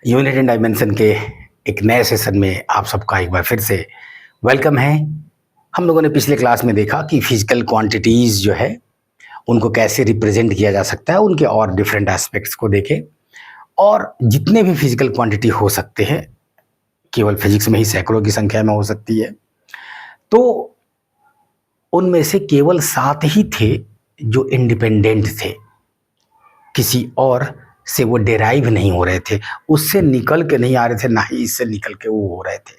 Unit and dimension के एक नए सेशन में आप सबका एक बार फिर से वेलकम है। हम लोगों ने पिछले क्लास में देखा कि फिजिकल क्वांटिटीज़ जो है उनको कैसे रिप्रेजेंट किया जा सकता है, उनके और डिफरेंट एस्पेक्ट्स को देखे। और जितने भी फिजिकल क्वांटिटी हो सकते हैं, केवल फिजिक्स में ही सैकड़ों की संख्या में हो सकती है, तो उनमें से केवल 7 ही थे जो इंडिपेंडेंट थे, किसी और से वो डेराइव नहीं हो रहे थे, उससे निकल के नहीं आ रहे थे, ना ही इससे निकल के वो हो रहे थे।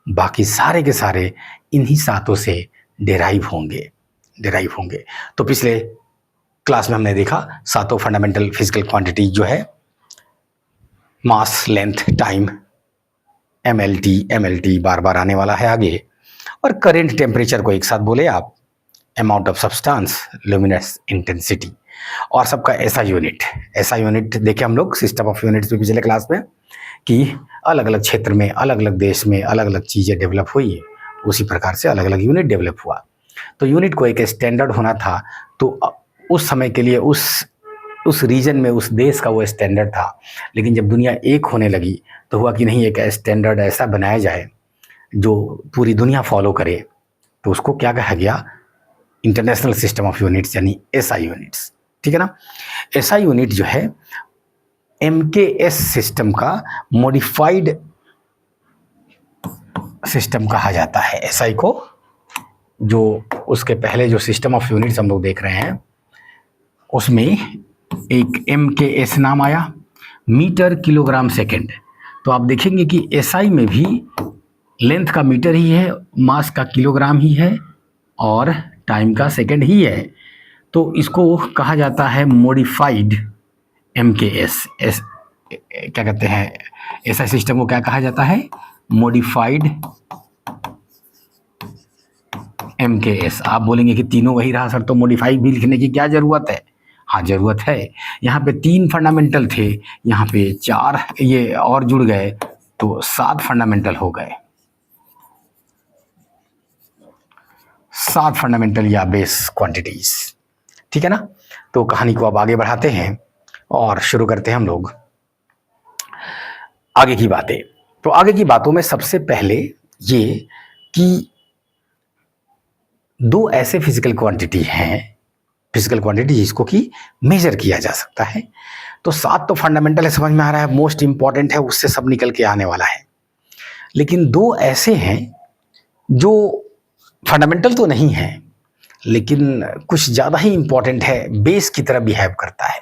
बाकी सारे के सारे इन्हीं सातों से डेराइव होंगे। तो पिछले क्लास में हमने देखा सातों फंडामेंटल फिजिकल क्वांटिटी जो है मास, लेंथ, टाइम, एमएलटी बार बार आने वाला है आगे, और करंट टेम्परेचर को एक साथ बोले आप, amount of substance, luminous intensity, और सबका ऐसा यूनिट देखे हम लोग सिस्टम ऑफ यूनिट्स में पिछले क्लास में कि अलग अलग क्षेत्र में, अलग अलग देश में अलग अलग चीज़ें डेवलप हुई, उसी प्रकार से अलग अलग यूनिट डेवलप हुआ। तो यूनिट को एक स्टैंडर्ड होना था, तो उस समय के लिए उस रीजन में उस देश का वो स्टैंडर्ड था। लेकिन जब दुनिया एक होने लगी तो हुआ कि नहीं, एक स्टैंडर्ड ऐसा बनाया जाए जो पूरी दुनिया फॉलो करे, तो उसको क्या कहा गया, इंटरनेशनल सिस्टम ऑफ यूनिट्स, यानी एसआई यूनिट्स। ठीक है ना। एसआई यूनिट जो है एमकेएस सिस्टम का मॉडिफाइड सिस्टम कहा जाता है। एसआई को, जो उसके पहले जो सिस्टम ऑफ यूनिट्स हम लोग देख रहे हैं उसमें एक एमकेएस नाम आया, मीटर किलोग्राम सेकेंड। तो आप देखेंगे कि एसआई में भी लेंथ का मीटर ही है, मास का किलोग्राम ही है, और टाइम का सेकेंड ही है। तो इसको कहा जाता है मॉडिफाइड एमकेएस। क्या कहते हैं, ऐसा सिस्टम को क्या कहा जाता है, मॉडिफाइड एमकेएस। आप बोलेंगे कि तीनों वही रहा सर, तो मॉडिफाइड भी लिखने की क्या ज़रूरत है। हाँ, ज़रूरत है। यहाँ पे 3 फंडामेंटल थे, यहाँ पे 4 ये और जुड़ गए तो 7 फंडामेंटल हो गए, 7 फंडामेंटल या बेस क्वांटिटीज़। ठीक है ना। तो कहानी को अब आगे बढ़ाते हैं और शुरू करते हैं हम लोग आगे की बातें। तो आगे की बातों में सबसे पहले ये कि 2 ऐसे फिजिकल क्वांटिटी जिसको कि मेजर किया जा सकता है। तो 7 तो फंडामेंटल है, समझ में आ रहा है, मोस्ट इंपॉर्टेंट है, उससे सब निकल के आने वाला है। लेकिन 2 ऐसे हैं जो फंडामेंटल तो नहीं है, लेकिन कुछ ज़्यादा ही इंपॉर्टेंट है, बेस की तरह बिहेव करता है।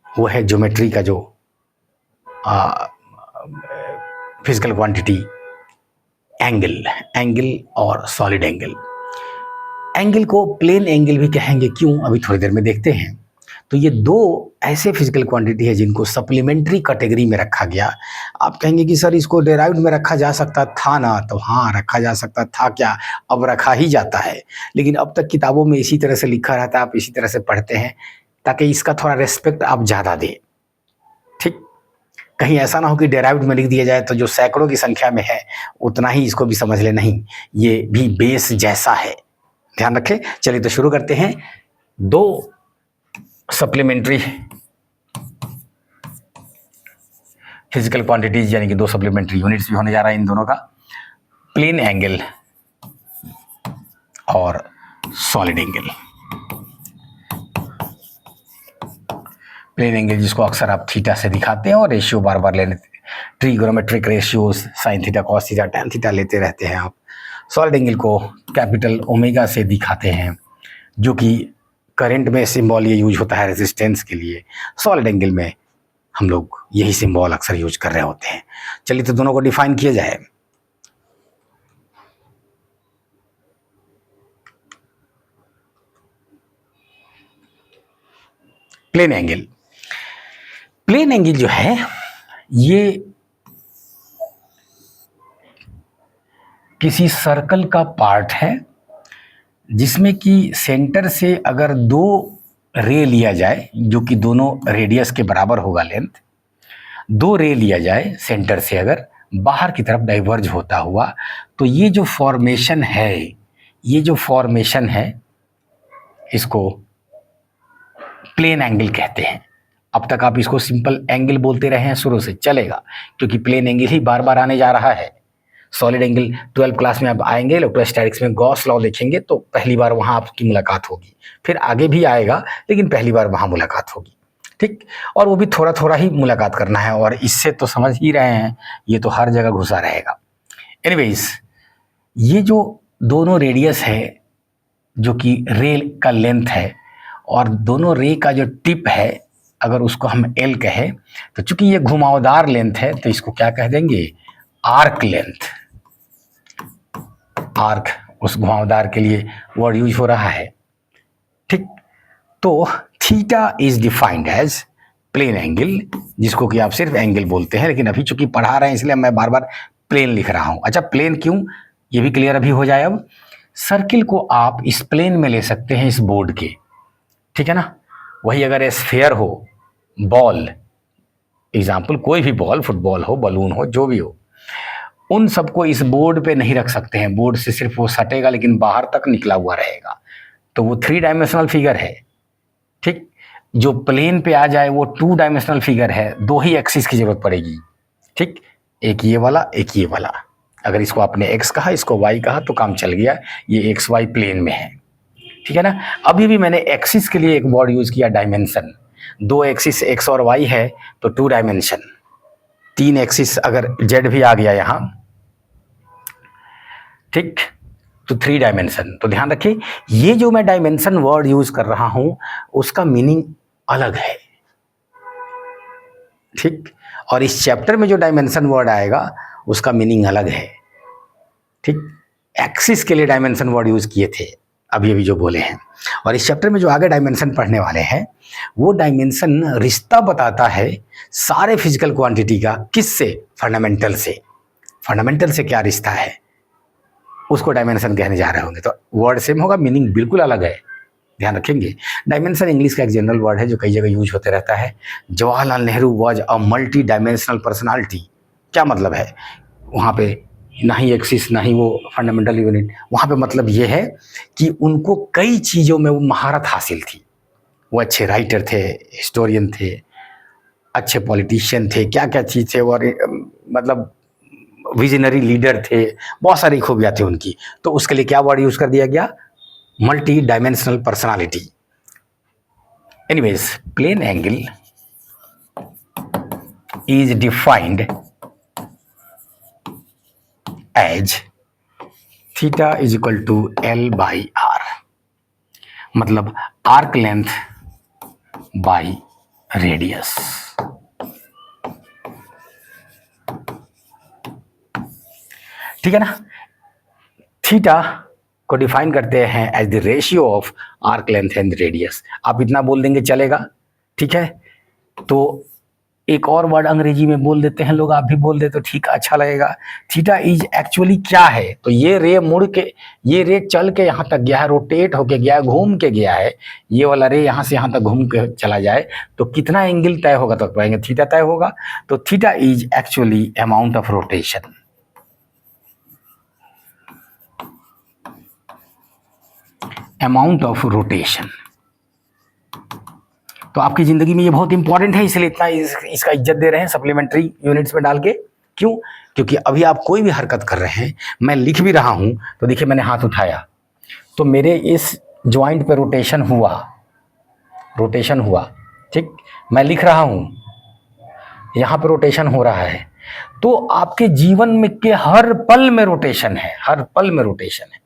वो है ज्योमेट्री का जो फिजिकल क्वांटिटी, एंगल और सॉलिड एंगल। एंगल को प्लेन एंगल भी कहेंगे, क्यों, अभी थोड़ी देर में देखते हैं। तो ये 2 ऐसे फिजिकल क्वांटिटी है जिनको सप्लीमेंट्री कैटेगरी में रखा गया। आप कहेंगे कि सर इसको डेराइव्ड में रखा जा सकता था ना, तो हाँ, रखा जा सकता था, क्या अब रखा ही जाता है। लेकिन अब तक किताबों में इसी तरह से लिखा रहता है, आप इसी तरह से पढ़ते हैं ताकि इसका थोड़ा रेस्पेक्ट आप ज़्यादा दें। ठीक, कहीं ऐसा ना हो कि डेराइव्ड में लिख दिया जाए तो जो सैकड़ों की संख्या में है उतना ही इसको भी समझ ले, नहीं, ये भी बेस जैसा है, ध्यान रखें। चलिए तो शुरू करते हैं। 2 सप्लीमेंट्री फिजिकल क्वांटिटीज, यानी कि 2 सप्लीमेंट्री यूनिट्स भी होने जा रहा है इन दोनों का, प्लेन एंगल और सॉलिड एंगल। प्लेन एंगल जिसको अक्सर आप थीटा से दिखाते हैं, और रेशियो बार बार लेने, trigonometric ratios, sine theta, cos theta, tan theta लेते रहते हैं आप। सॉलिड एंगल को कैपिटल ओमेगा से दिखाते हैं, जो कि करंट में सिंबल ये यूज होता है रेजिस्टेंस के लिए। सॉलिड एंगल में हम लोग यही सिंबल अक्सर यूज कर रहे होते हैं। चलिए तो दोनों को डिफाइन किया जाए। प्लेन एंगल जो है ये किसी सर्कल का पार्ट है जिसमें कि सेंटर से अगर 2 रे लिया जाए, जो कि दोनों रेडियस के बराबर होगा लेंथ, 2 रे लिया जाए सेंटर से अगर बाहर की तरफ डाइवर्ज होता हुआ, तो ये जो फॉर्मेशन है इसको प्लेन एंगल कहते हैं। अब तक आप इसको सिंपल एंगल बोलते रहे हैं शुरू से, चलेगा, क्योंकि प्लेन एंगल ही बार बार आने जा रहा है। सॉलिड एंगल 12 क्लास में आप आएंगे, इलेक्ट्रोस्टैटिक्स में गॉस लॉ देखेंगे तो पहली बार वहाँ आपकी मुलाकात होगी, फिर आगे भी आएगा लेकिन पहली बार वहाँ मुलाकात होगी, ठीक। और वो भी थोड़ा थोड़ा ही मुलाकात करना है, और इससे तो समझ ही रहे हैं ये तो हर जगह घुसा रहेगा। एनीवेज, ये जो दोनों रेडियस है जो कि रे का लेंथ है, और दोनों रे का जो टिप है अगर उसको हम एल कहें, तो चूंकि ये घुमावदार लेंथ है तो इसको क्या कह देंगे, आर्क लेंथ। आर्क उस घुमावदार के लिए वर्ड यूज हो रहा है, ठीक। तो theta is defined as plane angle, जिसको कि आप सिर्फ एंगल बोलते हैं, लेकिन अभी चूंकि पढ़ा रहे हैं इसलिए मैं बार बार प्लेन लिख रहा हूं। अच्छा, प्लेन क्यों, ये भी क्लियर अभी हो जाए। अब सर्किल को आप इस प्लेन में ले सकते हैं, इस बोर्ड के, ठीक है ना। वही अगर स्फीयर हो, बॉल, एग्जाम्पल कोई भी बॉल, फुटबॉल हो, बलून हो, जो भी हो, उन सबको इस बोर्ड पे नहीं रख सकते हैं। बोर्ड से सिर्फ वो सटेगा लेकिन बाहर तक निकला हुआ रहेगा, तो वो 3 डायमेंशनल फिगर है, ठीक। जो प्लेन पे आ जाए वो 2 डायमेंशनल फिगर है, 2 ही एक्सिस की जरूरत पड़ेगी, ठीक। एक ये वाला, एक ये वाला। अगर इसको आपने एक्स कहा, इसको वाई कहा तो काम चल गया, ये एक्स वाई प्लेन में है, ठीक है ना। अभी भी मैंने एक्सिस के लिए एक वर्ड यूज किया, डायमेंशन। 2 एक्सिस एक्स और वाई है तो 2 डायमेंशन। 3 एक्सिस अगर जेड भी आ गया यहाँ, ठीक, तो 3 डायमेंशन। तो ध्यान रखिए, ये जो मैं डायमेंशन वर्ड यूज कर रहा हूं उसका मीनिंग अलग है, ठीक। और इस चैप्टर में जो डायमेंशन वर्ड आएगा उसका मीनिंग अलग है, ठीक। एक्सिस के लिए डायमेंशन वर्ड यूज किए थे अभी अभी जो बोले हैं, और इस चैप्टर में जो आगे डायमेंशन पढ़ने वाले हैं वो डायमेंशन रिश्ता बताता है सारे फिजिकल क्वांटिटी का, किससे, फंडामेंटल से। फंडामेंटल से क्या रिश्ता है उसको डायमेंशन कहने जा रहे होंगे, तो वर्ड सेम होगा, मीनिंग बिल्कुल अलग है, ध्यान रखेंगे। डायमेंशन इंग्लिश का एक जनरल वर्ड है जो कई जगह यूज होते रहता है। Jawaharlal Nehru was a multi dimensional personality. क्या मतलब है, वहाँ पे ना ही एक्सिस ना ही वो फंडामेंटल यूनिट, वहाँ पे मतलब ये है कि उनको कई चीज़ों में वो महारत हासिल थी। वो अच्छे राइटर थे, हिस्टोरियन थे, अच्छे पॉलिटिशियन थे, क्या क्या चीज़ थे, और मतलब विजनरी लीडर थे, बहुत सारी खूबियाँ थी उनकी। तो उसके लिए क्या वर्ड यूज़ कर दिया गया, multi dimensional personality. Anyways, plane angle is defined as theta is equal to L by R, मतलब आर्क लेंथ बाई रेडियस। ठीक है ना। थीटा को डिफाइन करते हैं as the ratio of arc length and radius. आप इतना बोल देंगे चलेगा, ठीक है। तो एक और वर्ड अंग्रेजी में बोल देते हैं लोग, आप भी बोल दे तो ठीक, अच्छा लगेगा। थीटा इज एक्चुअली क्या है, तो ये रे मुड़ के, ये रे चल के यहाँ तक गया है, रोटेट होके गया है, घूम के गया है, ये वाला रे यहाँ से यहाँ तक घूम के चला जाए तो कितना एंगल तय होगा, तो पाएंगे थीटा तय होगा। तो theta is actually amount of rotation. Amount of rotation. तो आपकी जिंदगी में ये बहुत इंपॉर्टेंट है, इसलिए इतना इसका इज्जत दे रहे हैं सप्लीमेंट्री यूनिट्स में डाल के। क्यों, क्योंकि अभी आप कोई भी हरकत कर रहे हैं, मैं लिख भी रहा हूं तो देखिए मैंने हाथ उठाया तो मेरे इस ज्वाइंट पे रोटेशन हुआ, ठीक। मैं लिख रहा हूं, यहां पे रोटेशन हो रहा है। तो आपके जीवन में के हर पल में रोटेशन है, हर पल में रोटेशन है,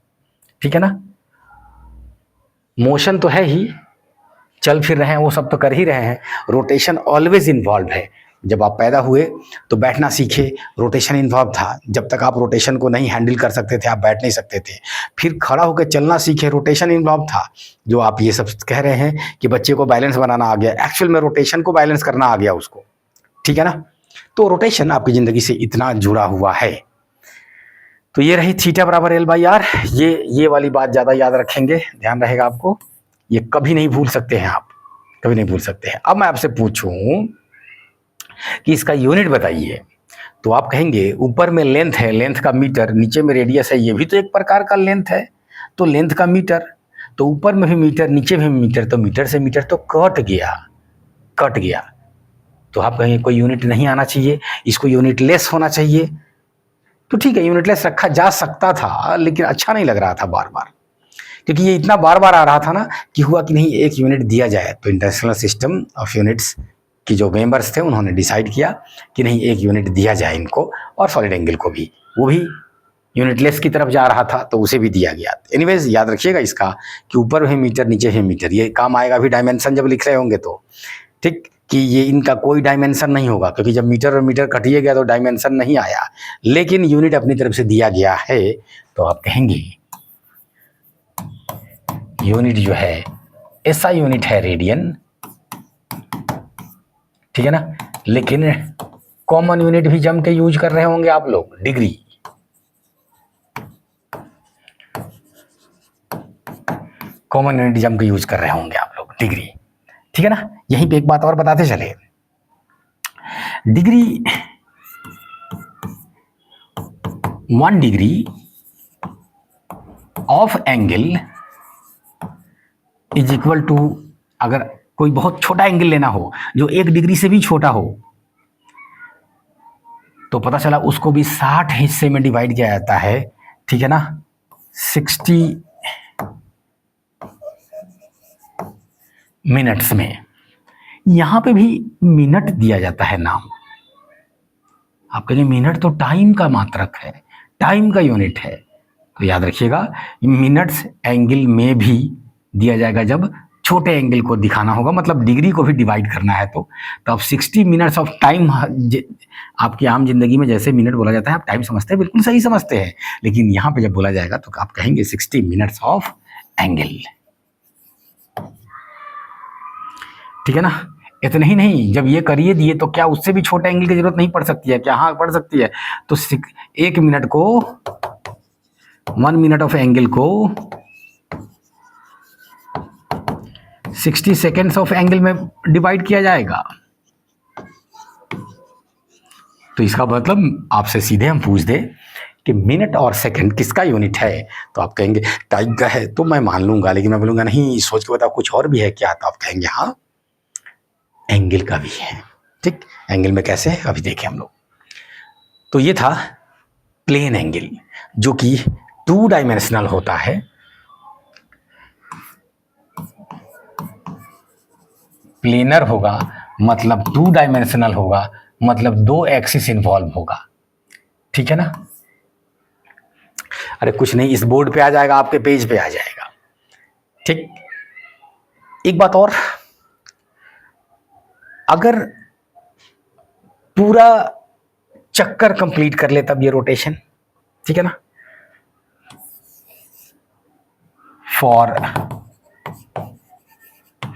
ठीक है ना। मोशन तो है ही, चल फिर रहे हैं, वो सब तो कर ही रहे हैं, रोटेशन ऑलवेज इन्वॉल्व है। जब आप पैदा हुए तो बैठना सीखे, रोटेशन इन्वॉल्व था। जब तक आप रोटेशन को नहीं हैंडल कर सकते थे, आप बैठ नहीं सकते थे। फिर खड़ा होकर चलना सीखे, रोटेशन इन्वॉल्व था। जो आप ये सब कह रहे हैं कि बच्चे को बैलेंस बनाना आ गया, एक्चुअल में रोटेशन को बैलेंस करना आ गया उसको, ठीक है ना। तो रोटेशन आपकी ज़िंदगी से इतना जुड़ा हुआ है। तो ये रही थीटा बराबर एल बाई आर। ये वाली बात ज़्यादा याद रखेंगे, ध्यान रहेगा आपको, ये कभी नहीं भूल सकते हैं आप, कभी नहीं भूल सकते हैं। अब मैं आपसे पूछूं कि इसका यूनिट बताइए, तो आप कहेंगे ऊपर में लेंथ है, लेंथ का मीटर, नीचे में रेडियस है, ये भी तो एक प्रकार का लेंथ है, तो लेंथ का मीटर, तो ऊपर में भी मीटर नीचे में भी मीटर, तो मीटर से मीटर तो कट गया। तो आप कहेंगे कोई यूनिट नहीं आना चाहिए, इसको यूनिट लेस होना चाहिए। तो ठीक है, यूनिट लेस रखा जा सकता था, लेकिन अच्छा नहीं लग रहा था बार बार, क्योंकि ये इतना बार बार आ रहा था ना कि हुआ कि नहीं एक यूनिट दिया जाए। तो इंटरनेशनल सिस्टम ऑफ यूनिट्स की जो मेंबर्स थे उन्होंने डिसाइड किया कि नहीं एक यूनिट दिया जाए इनको, और सॉलिड एंगल को भी, वो भी यूनिटलेस की तरफ जा रहा था तो उसे भी दिया गया। एनीवेज याद रखिएगा इसका कि ऊपर है मीटर नीचे है मीटर, ये काम आएगा भी डायमेंशन जब लिख रहे होंगे तो, ठीक, कि ये इनका कोई डायमेंशन नहीं होगा, क्योंकि जब मीटर और मीटर कटिए गया तो डायमेंशन नहीं आया, लेकिन यूनिट अपनी तरफ से दिया गया है। तो आप कहेंगे यूनिट जो है ऐसा यूनिट है रेडियन, ठीक है ना, लेकिन कॉमन यूनिट भी जम के यूज कर रहे होंगे आप लोग, डिग्री। कॉमन यूनिट जम के यूज कर रहे होंगे आप लोग, डिग्री, ठीक है ना। यहीं पे एक बात और बताते चले, degree 1 degree of angle is equal to, अगर कोई बहुत छोटा एंगल लेना हो जो 1 डिग्री से भी छोटा हो, तो पता चला उसको भी 60 हिस्से में डिवाइड किया जाता है, ठीक है ना, 60 मिनट्स में। यहां पे भी मिनट दिया जाता है नाम। आप कहेंगे मिनट तो टाइम का मात्रक है, टाइम का यूनिट है, तो याद रखिएगा मिनट्स एंगल में भी दिया जाएगा जब छोटे एंगल को दिखाना होगा, मतलब डिग्री को भी डिवाइड करना है। तो अब 60 मिनट्स ऑफ टाइम, आपकी आम जिंदगी में जैसे मिनट बोला जाता है आप टाइम समझते हैं, बिल्कुल सही समझते हैं, लेकिन यहाँ पे जब बोला जाएगा तो आप कहेंगे 60 मिनट्स ऑफ एंगल, ठीक है ना। इतना ही नहीं, जब ये करिए दिए तो क्या उससे भी छोटे एंगल की जरूरत नहीं पड़ सकती है क्या? हाँ पड़ सकती है। तो 1 मिनट को, 1 मिनट ऑफ एंगल को 60 सेकेंड्स ऑफ एंगल में डिवाइड किया जाएगा। तो इसका मतलब आपसे सीधे हम पूछ दे कि मिनट और सेकंड किसका यूनिट है, तो आप कहेंगे टाइम का है, तो मैं मान लूंगा, लेकिन मैं बोलूंगा नहीं सोच के बताओ कुछ और भी है क्या, तो आप कहेंगे हाँ एंगल का भी है। ठीक, एंगल में कैसे है अभी देखें हम लोग। तो ये था प्लेन एंगल जो कि 2 डायमेंशनल होता है। प्लेनर होगा मतलब 2 डायमेंशनल होगा, मतलब 2 एक्सिस इन्वॉल्व होगा, ठीक है ना। अरे कुछ नहीं, इस बोर्ड पे आ जाएगा, आपके पेज पे आ जाएगा। ठीक, एक बात और, अगर पूरा चक्कर कंप्लीट कर ले तब ये रोटेशन, ठीक है ना। For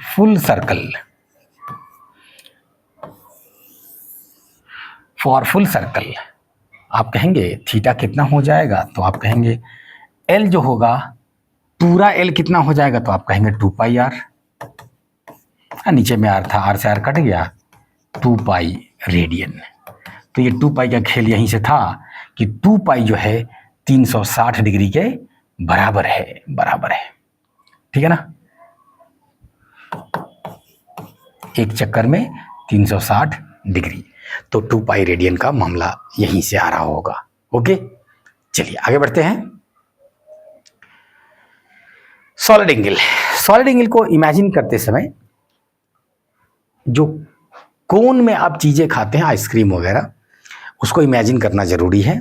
full circle, for full circle आप कहेंगे थीटा कितना हो जाएगा, तो आप कहेंगे एल जो होगा पूरा एल कितना हो जाएगा, तो आप कहेंगे 2 पाई आर। नीचे में आर था, आर से आर कट गया, 2 पाई रेडियन। तो ये 2 पाई का खेल यहीं से था कि 2 पाई जो है 360 डिग्री के बराबर है, बराबर है, ठीक है ना। एक चक्कर में 360 डिग्री, तो 2 पाई रेडियन का मामला यहीं से आ रहा होगा। ओके, चलिए आगे बढ़ते हैं। सॉलिड एंगल, सॉलिड एंगल को इमेजिन करते समय जो कोन में आप चीजें खाते हैं आइसक्रीम वगैरह, उसको इमेजिन करना जरूरी है।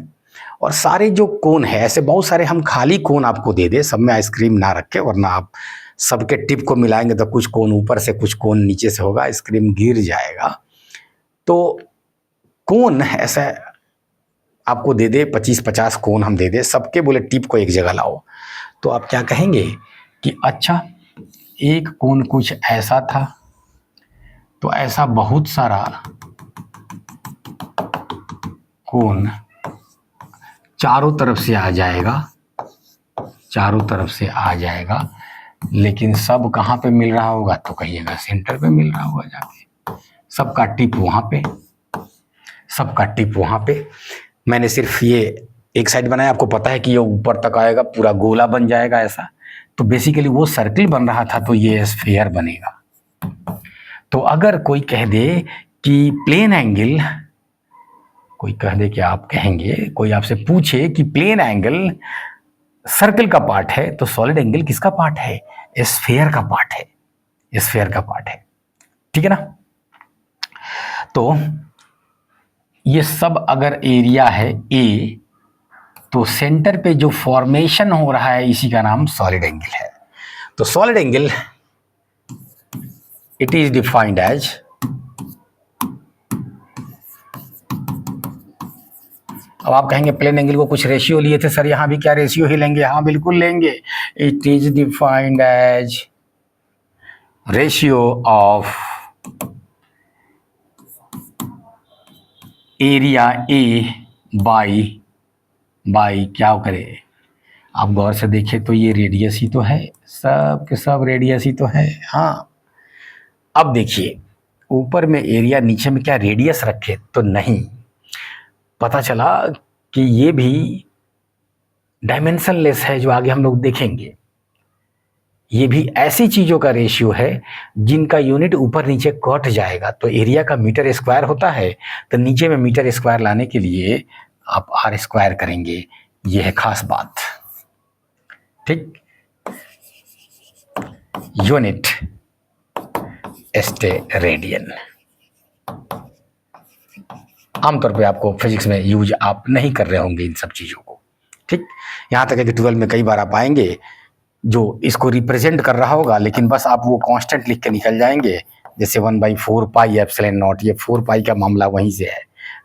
और सारे जो कोन है, ऐसे बहुत सारे हम खाली कोन आपको दे दे, सब में आइसक्रीम ना रखे, वरना आप सबके टिप को मिलाएंगे तो कुछ कोन ऊपर से कुछ कोन नीचे से होगा, आइसक्रीम गिर जाएगा। तो कोन ऐसा आपको दे दे, 25-50 कोन हम दे दे, सबके बोले टिप को एक जगह लाओ, तो आप क्या कहेंगे कि अच्छा एक कोन कुछ ऐसा था, तो ऐसा बहुत सारा कोन चारों तरफ से आ जाएगा, चारों तरफ से आ जाएगा, लेकिन सब कहाँ पे मिल रहा होगा, तो कहिएगा सेंटर पे मिल रहा होगा जाके, सबका टिप वहाँ पे, सबका टिप वहाँ पे। मैंने सिर्फ ये एक साइड बनाया, आपको पता है कि ये ऊपर तक आएगा, पूरा गोला बन जाएगा ऐसा, तो बेसिकली वो सर्किल बन रहा था, तो ये स्फीयर बनेगा। तो अगर कोई कह दे कि प्लेन एंगल, कोई कह दे कि आप कहेंगे, कोई आपसे पूछे कि प्लेन एंगल सर्कल का पार्ट है तो सॉलिड एंगल किसका पार्ट है? स्फीयर का पार्ट है, स्फीयर का पार्ट है, ठीक है ना। तो ये सब अगर एरिया है ए, तो सेंटर पे जो फॉर्मेशन हो रहा है इसी का नाम सॉलिड एंगल है। तो solid angle it is defined as, अब आप कहेंगे प्लेन एंगल को कुछ रेशियो लिए थे सर, यहां भी क्या रेशियो ही लेंगे? हाँ बिल्कुल लेंगे। It is defined as ratio of area A by क्या करे, आप गौर से देखें तो ये रेडियस ही तो है, सब के सब रेडियस ही तो है। हाँ, अब देखिए ऊपर में एरिया, नीचे में क्या रेडियस रखे? तो नहीं, पता चला कि ये भी डायमेंशनलेस है, जो आगे हम लोग देखेंगे। ये भी ऐसी चीजों का रेशियो है जिनका यूनिट ऊपर नीचे कट जाएगा। तो एरिया का मीटर स्क्वायर होता है, तो नीचे में मीटर स्क्वायर लाने के लिए आप आर स्क्वायर करेंगे। ये है खास बात, ठीक। यूनिट स्टेरेडियन आमतौर पे आपको फिजिक्स में यूज आप नहीं कर रहे होंगे इन सब चीज़ों को, ठीक। यहाँ तक है कि 12 में कई बार आप आएंगे जो इसको रिप्रेजेंट कर रहा होगा, लेकिन बस आप वो कांस्टेंट लिख के निकल जाएंगे, जैसे 1/4 पाई एप्सिलॉन नॉट। ये 4 पाई का मामला वहीं से है,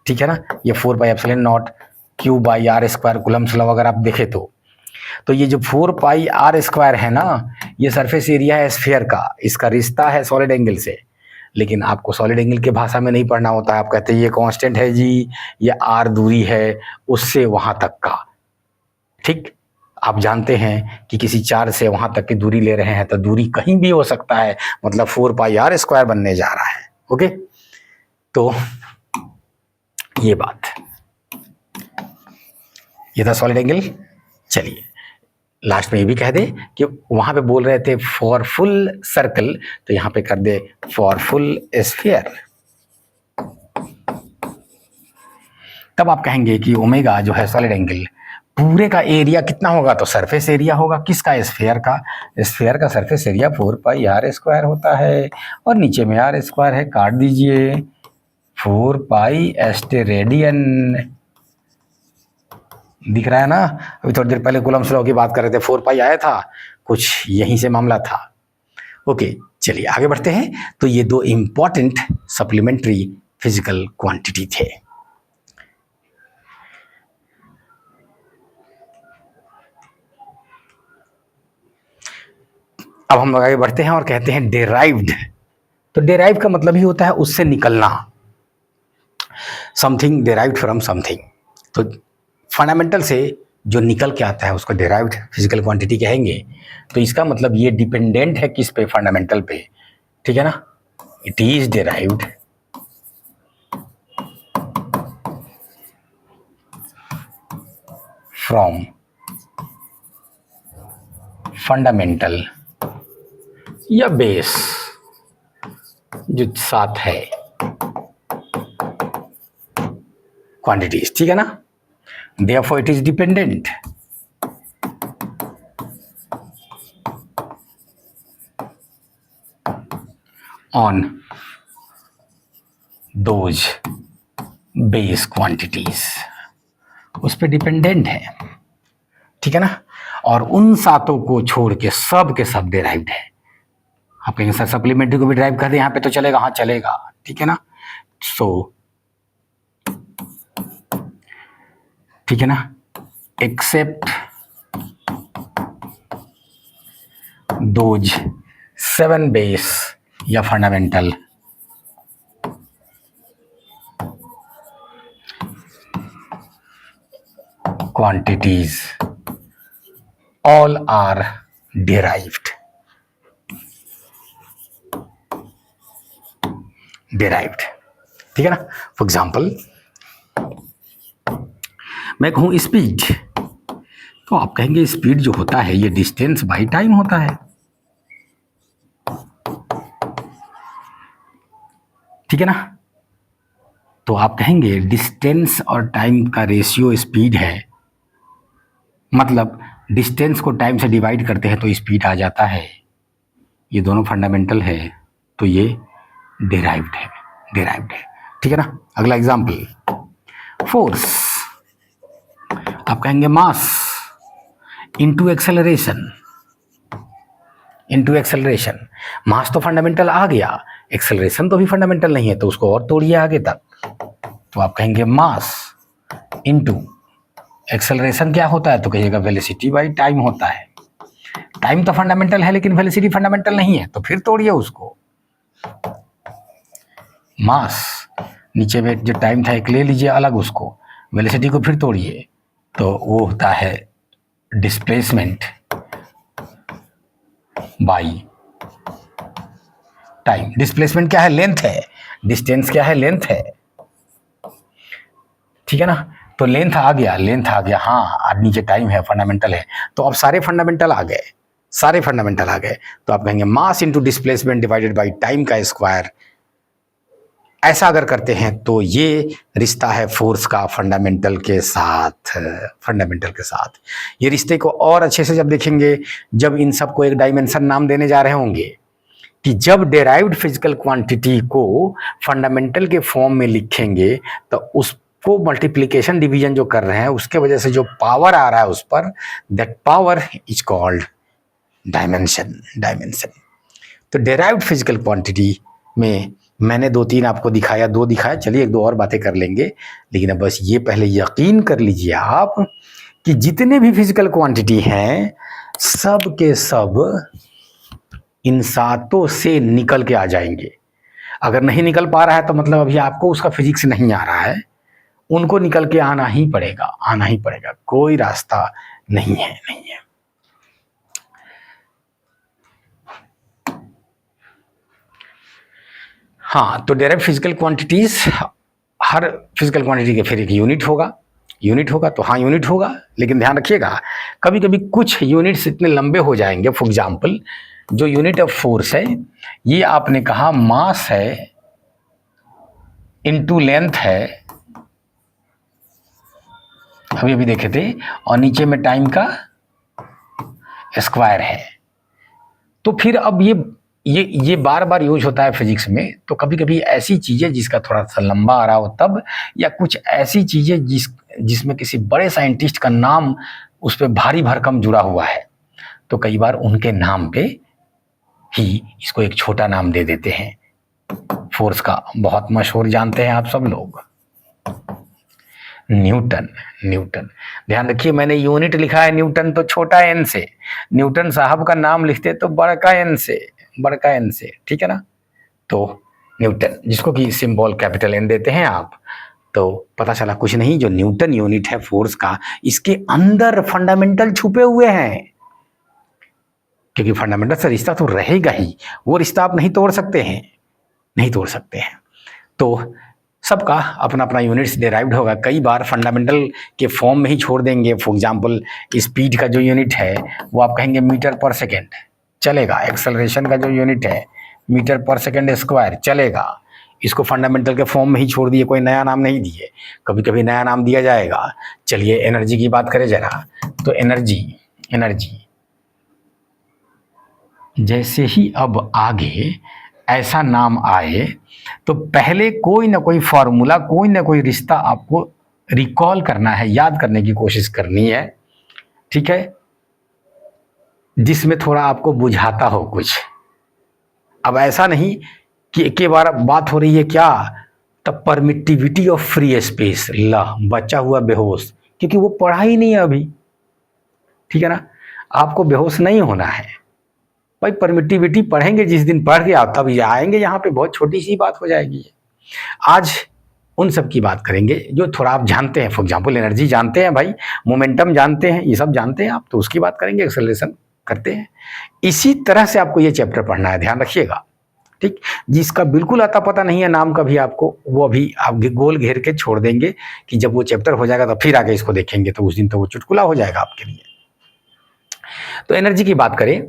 ठीक है ना। ये 4 pi epsilon naught Q by R square Coulomb's law अगर आप देखें तो ये जो 4 पाई आर स्क्वायर है ना, ये सरफेस एरिया है स्फीयर का, इसका रिश्ता है सॉलिड एंगल से। लेकिन आपको सॉलिड एंगल के भाषा में नहीं पढ़ना होता है, आप कहते हैं ये कांस्टेंट है जी, ये आर दूरी है उससे वहां तक का, ठीक। आप जानते हैं कि किसी चार्ज से वहां तक की दूरी ले रहे हैं तो दूरी कहीं भी हो सकता है, मतलब 4 पाई आर स्क्वायर बनने जा रहा है। ओके, तो ये बात, ये था सॉलिड एंगल। चलिए लास्ट में ये भी कह दे कि वहां पे बोल रहे थे फॉर फुल सर्कल, तो यहां पे कर दे फॉर फुल स्फीयर। तब आप कहेंगे कि ओमेगा जो है सॉलिड एंगल पूरे का एरिया कितना होगा? तो सरफेस एरिया होगा, किसका? स्फीयर का। स्फीयर का surface area 4 pi R square होता है, और नीचे में आर स्क्वायर है, काट दीजिए। 4 पाई स्टेरेडियन दिख रहा है ना। अभी थोड़ी देर पहले कूलम्ब्स लॉ की बात कर रहे थे, 4 पाई आया था, कुछ यहीं से मामला था। ओके, चलिए आगे बढ़ते हैं। तो ये दो इंपॉर्टेंट सप्लीमेंट्री फिजिकल क्वांटिटी थे। अब हम आगे बढ़ते हैं और कहते हैं डेराइव्ड। तो डेराइव का मतलब ही होता है उससे निकलना, समथिंग डेराइव्ड फ्रॉम समथिंग। तो फंडामेंटल से जो निकल के आता है उसको डेराइव्ड फिजिकल क्वांटिटी कहेंगे। तो इसका मतलब ये डिपेंडेंट है किस पे? फंडामेंटल पे, ठीक है ना। It is derived from fundamental या बेस जो साथ है क्वांटिटीज, ठीक है ना। Therefore it is dependent on those base quantities, उस पर डिपेंडेंट है, ठीक है ना। और उन सातों को छोड़ के सब के सब डेराइव्ड है। आप कहेंगे सर सप्लीमेंट्री को भी ड्राइव कर दे यहाँ पे तो चलेगा? हाँ चलेगा, ठीक है ना। सो ठीक है ना, एक्सेप्ट दोज 7 बेस या fundamental quantities, all are derived, ठीक है ना। फॉर एग्जाम्पल मैं कहूं स्पीड, तो आप कहेंगे स्पीड जो होता है ये डिस्टेंस बाई टाइम होता है, ठीक है ना। तो आप कहेंगे डिस्टेंस और टाइम का रेशियो स्पीड है, मतलब डिस्टेंस को टाइम से डिवाइड करते हैं तो स्पीड आ जाता है। ये दोनों फंडामेंटल है, तो ये डिराइव्ड है, डिराइव्ड है। ठीक है ना। अगला एग्जाम्पल, फोर्स। आप कहेंगे mass into acceleration, into acceleration. Mass तो फंडामेंटल आ गया, एक्सेलरेशन तो भी फंडामेंटल नहीं है, तो उसको और तोड़िए आगे तक। तो आप कहेंगे मास इनटू एक्सेलरेशन क्या होता है, तो कहिएगा वेलोसिटी बाई टाइम होता है। टाइम तो फंडामेंटल है लेकिन वेलोसिटी फंडामेंटल नहीं है, तो फिर तोड़िए उसको। मास नीचे में जो टाइम था एक ले लीजिए अलग उसको, वेलोसिटी को फिर तोड़िए, तो वो होता है डिस्प्लेसमेंट बाई टाइम। डिस्प्लेसमेंट क्या है, लेंथ है, डिस्टेंस क्या है, लेंथ है। ठीक है ना। तो लेंथ आ गया, लेंथ आ गया, हाँ, और नीचे टाइम है, फंडामेंटल है। तो अब सारे फंडामेंटल आ गए, सारे फंडामेंटल आ गए। तो आप कहेंगे mass into displacement divided by time का स्क्वायर। ऐसा अगर करते हैं तो ये रिश्ता है फोर्स का फंडामेंटल के साथ, फंडामेंटल के साथ। ये रिश्ते को और अच्छे से जब देखेंगे, जब इन सबको एक डायमेंशन नाम देने जा रहे होंगे, कि जब डेराइव्ड फिजिकल क्वांटिटी को फंडामेंटल के फॉर्म में लिखेंगे तो उसको मल्टीप्लिकेशन डिवीजन जो कर रहे हैं उसके वजह से जो पावर आ रहा है उस पर, that power is called dimension, dimension. तो डेराइव्ड फिजिकल क्वांटिटी में मैंने 2-3 आपको दिखाया, 2 दिखाया, चलिए 1-2 और बातें कर लेंगे। लेकिन अब बस ये पहले यकीन कर लीजिए आप कि जितने भी फिजिकल क्वांटिटी हैं सब के सब इन सातों से निकल के आ जाएंगे। अगर नहीं निकल पा रहा है तो मतलब अभी आपको उसका फिजिक्स नहीं आ रहा है, उनको निकल के आना ही पड़ेगा, आना ही पड़ेगा, कोई रास्ता नहीं है, नहीं है। हाँ, तो डायरेक्ट फिजिकल क्वांटिटीज, हर फिजिकल क्वांटिटी के फिर एक यूनिट होगा, यूनिट होगा तो हाँ यूनिट होगा, लेकिन ध्यान रखिएगा कभी कभी कुछ यूनिट्स इतने लंबे हो जाएंगे। फॉर एग्जाम्पल जो यूनिट ऑफ फोर्स है, ये आपने कहा मास है इनटू लेंथ है, अभी अभी देखे थे, और नीचे में टाइम का स्क्वायर है। तो फिर अब ये बार बार यूज होता है फिजिक्स में। तो कभी कभी ऐसी चीजें जिसका थोड़ा सा लंबा आ रहा हो तब, या कुछ ऐसी चीजें जिसमें किसी बड़े साइंटिस्ट का नाम उस पर भारी भरकम जुड़ा हुआ है, तो कई बार उनके नाम पे ही इसको एक छोटा नाम दे देते हैं। फोर्स का बहुत मशहूर जानते हैं आप सब लोग, न्यूटन। न्यूटन, ध्यान रखिए मैंने यूनिट लिखा है न्यूटन तो छोटा एन से, न्यूटन साहब का नाम लिखते तो बड़का एन से, बड़का एन से। ठीक है ना। तो न्यूटन, जिसको कि सिंबल कैपिटल एन देते हैं आप, तो पता चला कुछ नहीं, जो न्यूटन यूनिट है फोर्स का, इसके अंदर फंडामेंटल छुपे हुए हैं। क्योंकि फंडामेंटल से रिश्ता तो रहेगा ही, वो रिश्ता आप नहीं तोड़ सकते हैं, नहीं तोड़ सकते हैं। तो सबका अपना अपना यूनिट्स डेराइव्ड होगा। कई बार फंडामेंटल के फॉर्म में ही छोड़ देंगे। फॉर एग्जांपल स्पीड का जो यूनिट है वो आप कहेंगे मीटर पर सेकेंड, चलेगा। एक्सेलरेशन का जो यूनिट है मीटर पर सेकेंड स्क्वायर, चलेगा। इसको फंडामेंटल के फॉर्म में ही छोड़ दिए, कोई नया नाम नहीं दिए। कभी कभी नया नाम दिया जाएगा। चलिए एनर्जी की बात करें जरा। तो एनर्जी, एनर्जी जैसे ही अब आगे ऐसा नाम आए तो पहले कोई ना कोई फॉर्मूला, कोई ना कोई रिश्ता आपको रिकॉल करना है, याद करने की कोशिश करनी है। ठीक है, जिसमें थोड़ा आपको बुझाता हो कुछ। अब ऐसा नहीं कि एक बार बात हो रही है क्या, the permittivity of free space, ला बचा हुआ बेहोश, क्योंकि वो पढ़ा ही नहीं है अभी। ठीक है ना, आपको बेहोश नहीं होना है भाई। परमिटिविटी पढ़ेंगे जिस दिन पढ़ के आप तब आएंगे यहाँ पे, बहुत छोटी सी बात हो जाएगी। आज उन सब की बात करेंगे जो थोड़ा आप जानते हैं। फॉर एग्जांपल एनर्जी जानते हैं भाई, मोमेंटम जानते हैं, ये सब जानते हैं आप, तो उसकी बात करेंगे। एक्सेलरेशन करते हैं। इसी तरह से आपको ये चैप्टर पढ़ना है, ध्यान रखिएगा। ठीक, जिसका बिल्कुल आता पता नहीं है नाम का भी आपको, वो अभी आप गोल घेर के छोड़ देंगे कि जब वो चैप्टर हो जाएगा तो फिर आगे इसको देखेंगे, तो उस दिन तो वो चुटकुला हो जाएगा आपके लिए। तो एनर्जी की बात करें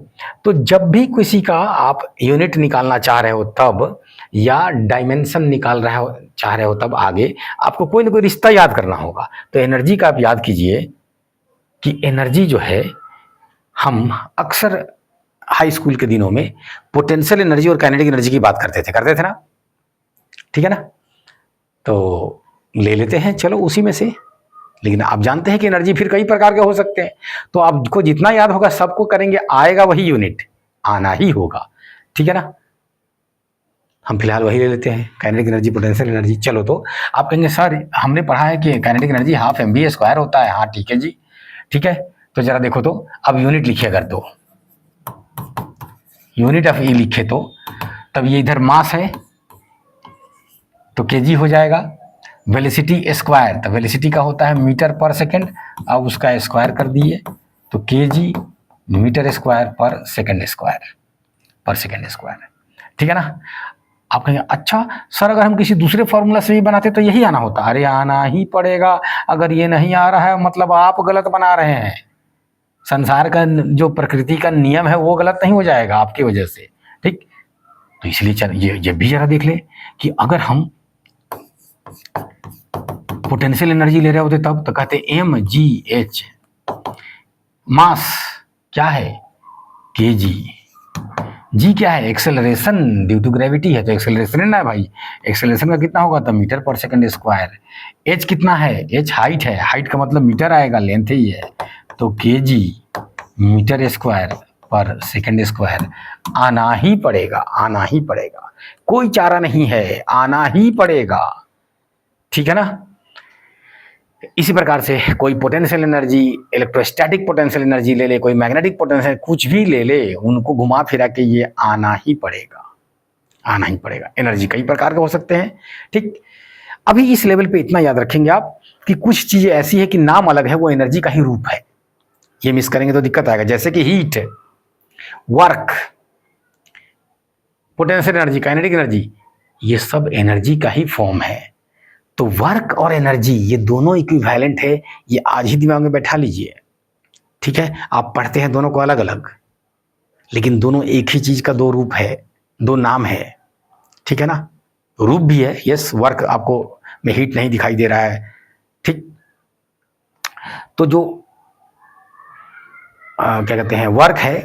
तो जब भी किसी का आप यूनिट निकालना चाह रहे हो तब, या डायमेंशन चाह रहे हो तब आगे आपको कोई ना कोई रिश्ता याद करना होगा। तो एनर्जी का आप याद कीजिए कि एनर्जी जो है, हम अक्सर हाई स्कूल के दिनों में पोटेंशियल एनर्जी और काइनेटिक एनर्जी की बात करते थे ना, ठीक है ना। तो ले लेते हैं चलो उसी में से, लेकिन आप जानते हैं कि एनर्जी फिर कई प्रकार के हो सकते हैं। तो आपको जितना याद होगा सबको करेंगे, आएगा वही यूनिट, आना ही होगा, ठीक है ना। हम फिलहाल वही ले लेते हैं, काइनेटिक एनर्जी, पोटेंशियल एनर्जी। चलो तो आप कहेंगे सर हमने पढ़ा है कि काइनेटिक एनर्जी हाफ mv² होता है। हाँ ठीक है जी, ठीक है। तो जरा देखो तो अब यूनिट लिखिए, अगर तो यूनिट ऑफ ई लिखे तो तब ये इधर मास है तो केजी हो जाएगा। वेलोसिटी स्क्वायर, तो वेलोसिटी का होता है मीटर पर सेकंड, अब उसका स्क्वायर कर दिए तो केजी मीटर स्क्वायर पर सेकंड स्क्वायर, ठीक है ना। आप कहेंगे अच्छा सर अगर हम किसी दूसरे फॉर्मूला से भी बनाते तो यही आना होता। अरे आना ही पड़ेगा, अगर ये नहीं आ रहा है मतलब आप गलत बना रहे हैं। संसार का जो प्रकृति का नियम है वो गलत नहीं हो जाएगा आपकी वजह से, ठीक। तो इसलिए चल ये भी जरा देख ले कि अगर हम पोटेंशियल एनर्जी ले रहे होते तब तो कहते mgh, मास क्या है kg, जी क्या है एक्सेलरेशन ड्यू टू ग्रेविटी है, तो एक्सेलरेशन ना है भाई, एक्सेलरेशन का कितना होगा तो मीटर पर सेकंड स्क्वायर। एच कितना है, एच हाइट है, हाइट का मतलब मीटर आएगा, लेंथ ही है, तो केजी मीटर स्क्वायर पर सेकंड स्क्वायर। आना ही पड़ेगा, कोई चारा नहीं है, आना ही पड़ेगा, ठीक है ना। इसी प्रकार से कोई potential energy, electrostatic potential energy ले ले, कोई मैग्नेटिक पोटेंशियल, कुछ भी ले ले, उनको घुमा फिरा के ये आना ही पड़ेगा। एनर्जी कई प्रकार के हो सकते हैं, ठीक। अभी इस लेवल पे इतना याद रखेंगे आप कि कुछ चीजें ऐसी है कि नाम अलग है, वो एनर्जी का ही रूप है। ये मिस करेंगे तो दिक्कत आएगा, जैसे कि heat, work, potential energy, kinetic energy, ये सब एनर्जी का ही फॉर्म है। तो वर्क और एनर्जी ये दोनों इक्विवेलेंट है, ये आज ही दिमाग में बैठा लीजिए, ठीक है। आप पढ़ते हैं दोनों को अलग अलग, लेकिन दोनों एक ही चीज का दो रूप है, दो नाम है, ठीक है ना। रूप भी है, यस, वर्क आपको में हीट नहीं दिखाई दे रहा है, ठीक। तो जो क्या कहते हैं वर्क है,